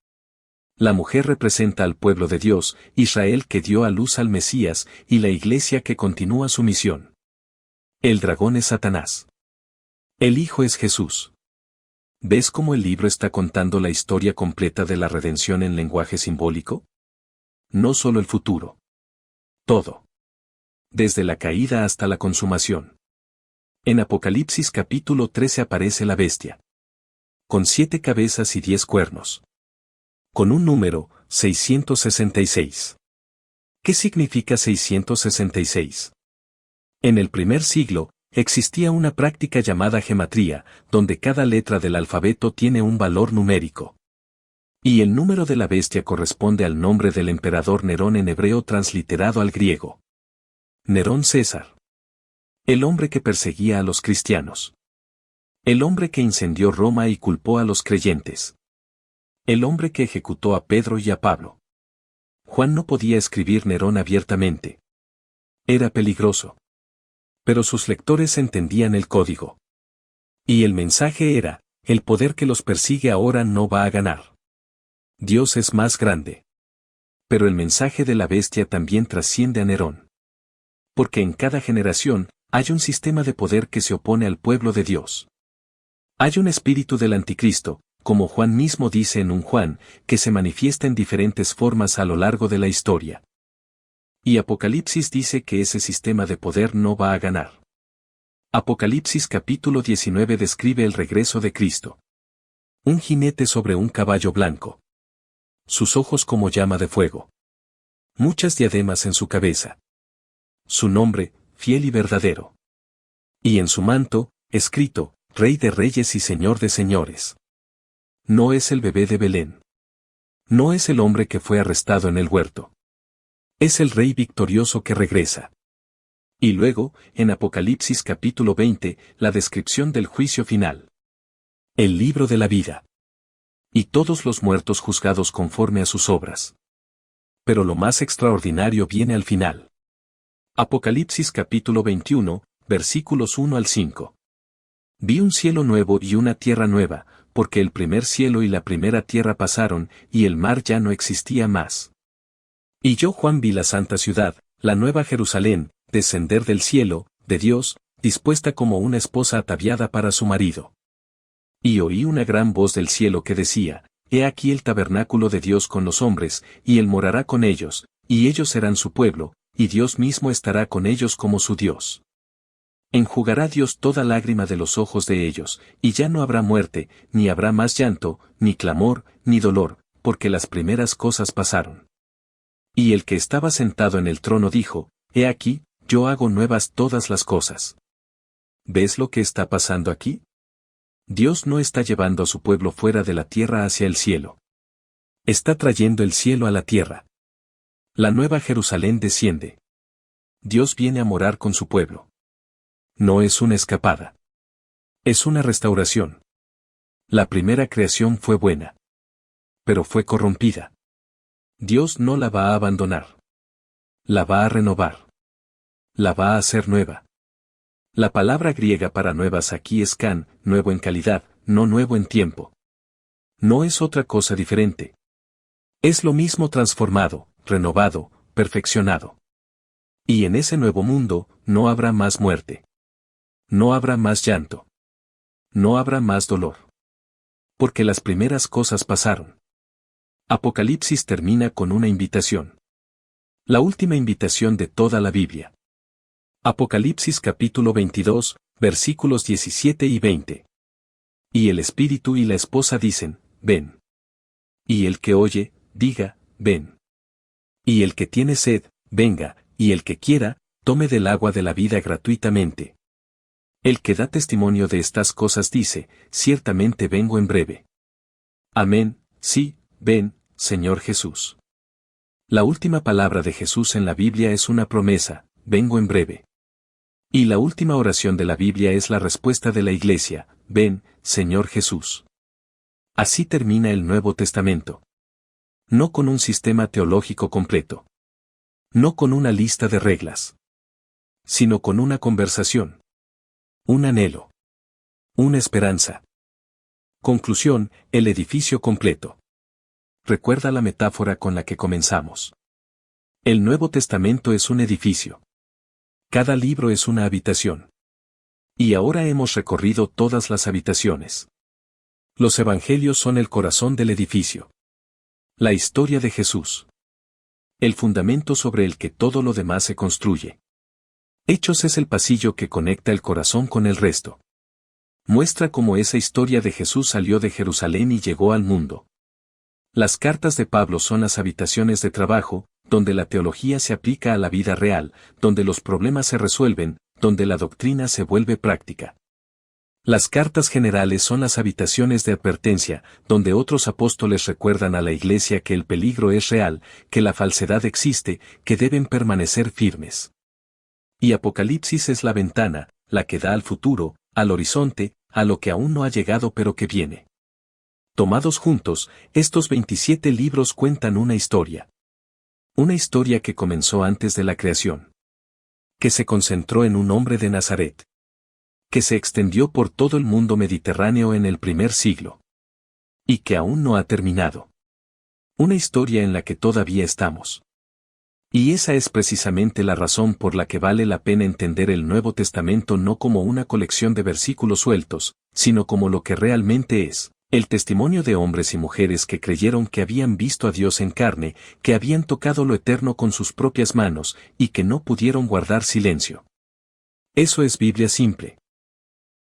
La mujer representa al pueblo de Dios, Israel que dio a luz al Mesías, y la iglesia que continúa su misión. El dragón es Satanás. El Hijo es Jesús. ¿Ves cómo el libro está contando la historia completa de la redención en lenguaje simbólico? No solo el futuro. Todo. Desde la caída hasta la consumación. En Apocalipsis capítulo 13 aparece la bestia. Con 7 cabezas y 10 cuernos. Con un número, 666. ¿Qué significa 666? En el primer siglo, existía una práctica llamada gematría, donde cada letra del alfabeto tiene un valor numérico. Y el número de la bestia corresponde al nombre del emperador Nerón en hebreo transliterado al griego. Nerón César. El hombre que perseguía a los cristianos. El hombre que incendió Roma y culpó a los creyentes. El hombre que ejecutó a Pedro y a Pablo. Juan no podía escribir Nerón abiertamente. Era peligroso. Pero sus lectores entendían el código. Y el mensaje era: el poder que los persigue ahora no va a ganar. Dios es más grande. Pero el mensaje de la bestia también trasciende a Nerón. Porque en cada generación, hay un sistema de poder que se opone al pueblo de Dios. Hay un espíritu del anticristo, como Juan mismo dice en un Juan, que se manifiesta en diferentes formas a lo largo de la historia. Y Apocalipsis dice que ese sistema de poder no va a ganar. Apocalipsis capítulo 19 describe el regreso de Cristo. Un jinete sobre un caballo blanco. Sus ojos como llama de fuego. Muchas diademas en su cabeza. Su nombre, fiel y verdadero. Y en su manto, escrito, Rey de Reyes y Señor de Señores. No es el bebé de Belén. No es el hombre que fue arrestado en el huerto. Es el Rey victorioso que regresa. Y luego, en Apocalipsis capítulo 20, la descripción del juicio final. El libro de la vida. Y todos los muertos juzgados conforme a sus obras. Pero lo más extraordinario viene al final. Apocalipsis capítulo 21, versículos 1 al 5. Vi un cielo nuevo y una tierra nueva, porque el primer cielo y la primera tierra pasaron, y el mar ya no existía más. Y yo Juan vi la santa ciudad, la nueva Jerusalén, descender del cielo, de Dios, dispuesta como una esposa ataviada para su marido. Y oí una gran voz del cielo que decía, He aquí el tabernáculo de Dios con los hombres, y él morará con ellos, y ellos serán su pueblo, y Dios mismo estará con ellos como su Dios. Enjugará Dios toda lágrima de los ojos de ellos, y ya no habrá muerte, ni habrá más llanto, ni clamor, ni dolor, porque las primeras cosas pasaron. Y el que estaba sentado en el trono dijo, He aquí, yo hago nuevas todas las cosas. ¿Ves lo que está pasando aquí? Dios no está llevando a su pueblo fuera de la tierra hacia el cielo. Está trayendo el cielo a la tierra. La nueva Jerusalén desciende. Dios viene a morar con su pueblo. No es una escapada. Es una restauración. La primera creación fue buena. Pero fue corrompida. Dios no la va a abandonar. La va a renovar. La va a hacer nueva. La palabra griega para nuevas aquí es kan, nuevo en calidad, no nuevo en tiempo. No es otra cosa diferente. Es lo mismo transformado, renovado, perfeccionado. Y en ese nuevo mundo, no habrá más muerte. No habrá más llanto. No habrá más dolor. Porque las primeras cosas pasaron. Apocalipsis termina con una invitación. La última invitación de toda la Biblia. Apocalipsis capítulo 22, versículos 17 y 20. Y el espíritu y la esposa dicen, ven. Y el que oye, diga, ven. Y el que tiene sed, venga, y el que quiera, tome del agua de la vida gratuitamente. El que da testimonio de estas cosas dice, ciertamente vengo en breve. Amén, sí, ven, Señor Jesús. La última palabra de Jesús en la Biblia es una promesa, vengo en breve. Y la última oración de la Biblia es la respuesta de la Iglesia, ven, Señor Jesús. Así termina el Nuevo Testamento. No con un sistema teológico completo. No con una lista de reglas. Sino con una conversación. Un anhelo. Una esperanza. Conclusión, el edificio completo. Recuerda la metáfora con la que comenzamos. El Nuevo Testamento es un edificio. Cada libro es una habitación. Y ahora hemos recorrido todas las habitaciones. Los evangelios son el corazón del edificio. La historia de Jesús. El fundamento sobre el que todo lo demás se construye. Hechos es el pasillo que conecta el corazón con el resto. Muestra cómo esa historia de Jesús salió de Jerusalén y llegó al mundo. Las cartas de Pablo son las habitaciones de trabajo, donde la teología se aplica a la vida real, donde los problemas se resuelven, donde la doctrina se vuelve práctica. Las cartas generales son las habitaciones de advertencia, donde otros apóstoles recuerdan a la iglesia que el peligro es real, que la falsedad existe, que deben permanecer firmes. Y Apocalipsis es la ventana, la que da al futuro, al horizonte, a lo que aún no ha llegado pero que viene. Tomados juntos, estos 27 libros cuentan una historia. Una historia que comenzó antes de la creación. Que se concentró en un hombre de Nazaret. Que se extendió por todo el mundo mediterráneo en el primer siglo. Y que aún no ha terminado. Una historia en la que todavía estamos. Y esa es precisamente la razón por la que vale la pena entender el Nuevo Testamento no como una colección de versículos sueltos, sino como lo que realmente es, El testimonio de hombres y mujeres que creyeron que habían visto a Dios en carne, que habían tocado lo eterno con sus propias manos, y que no pudieron guardar silencio. Eso es Biblia simple.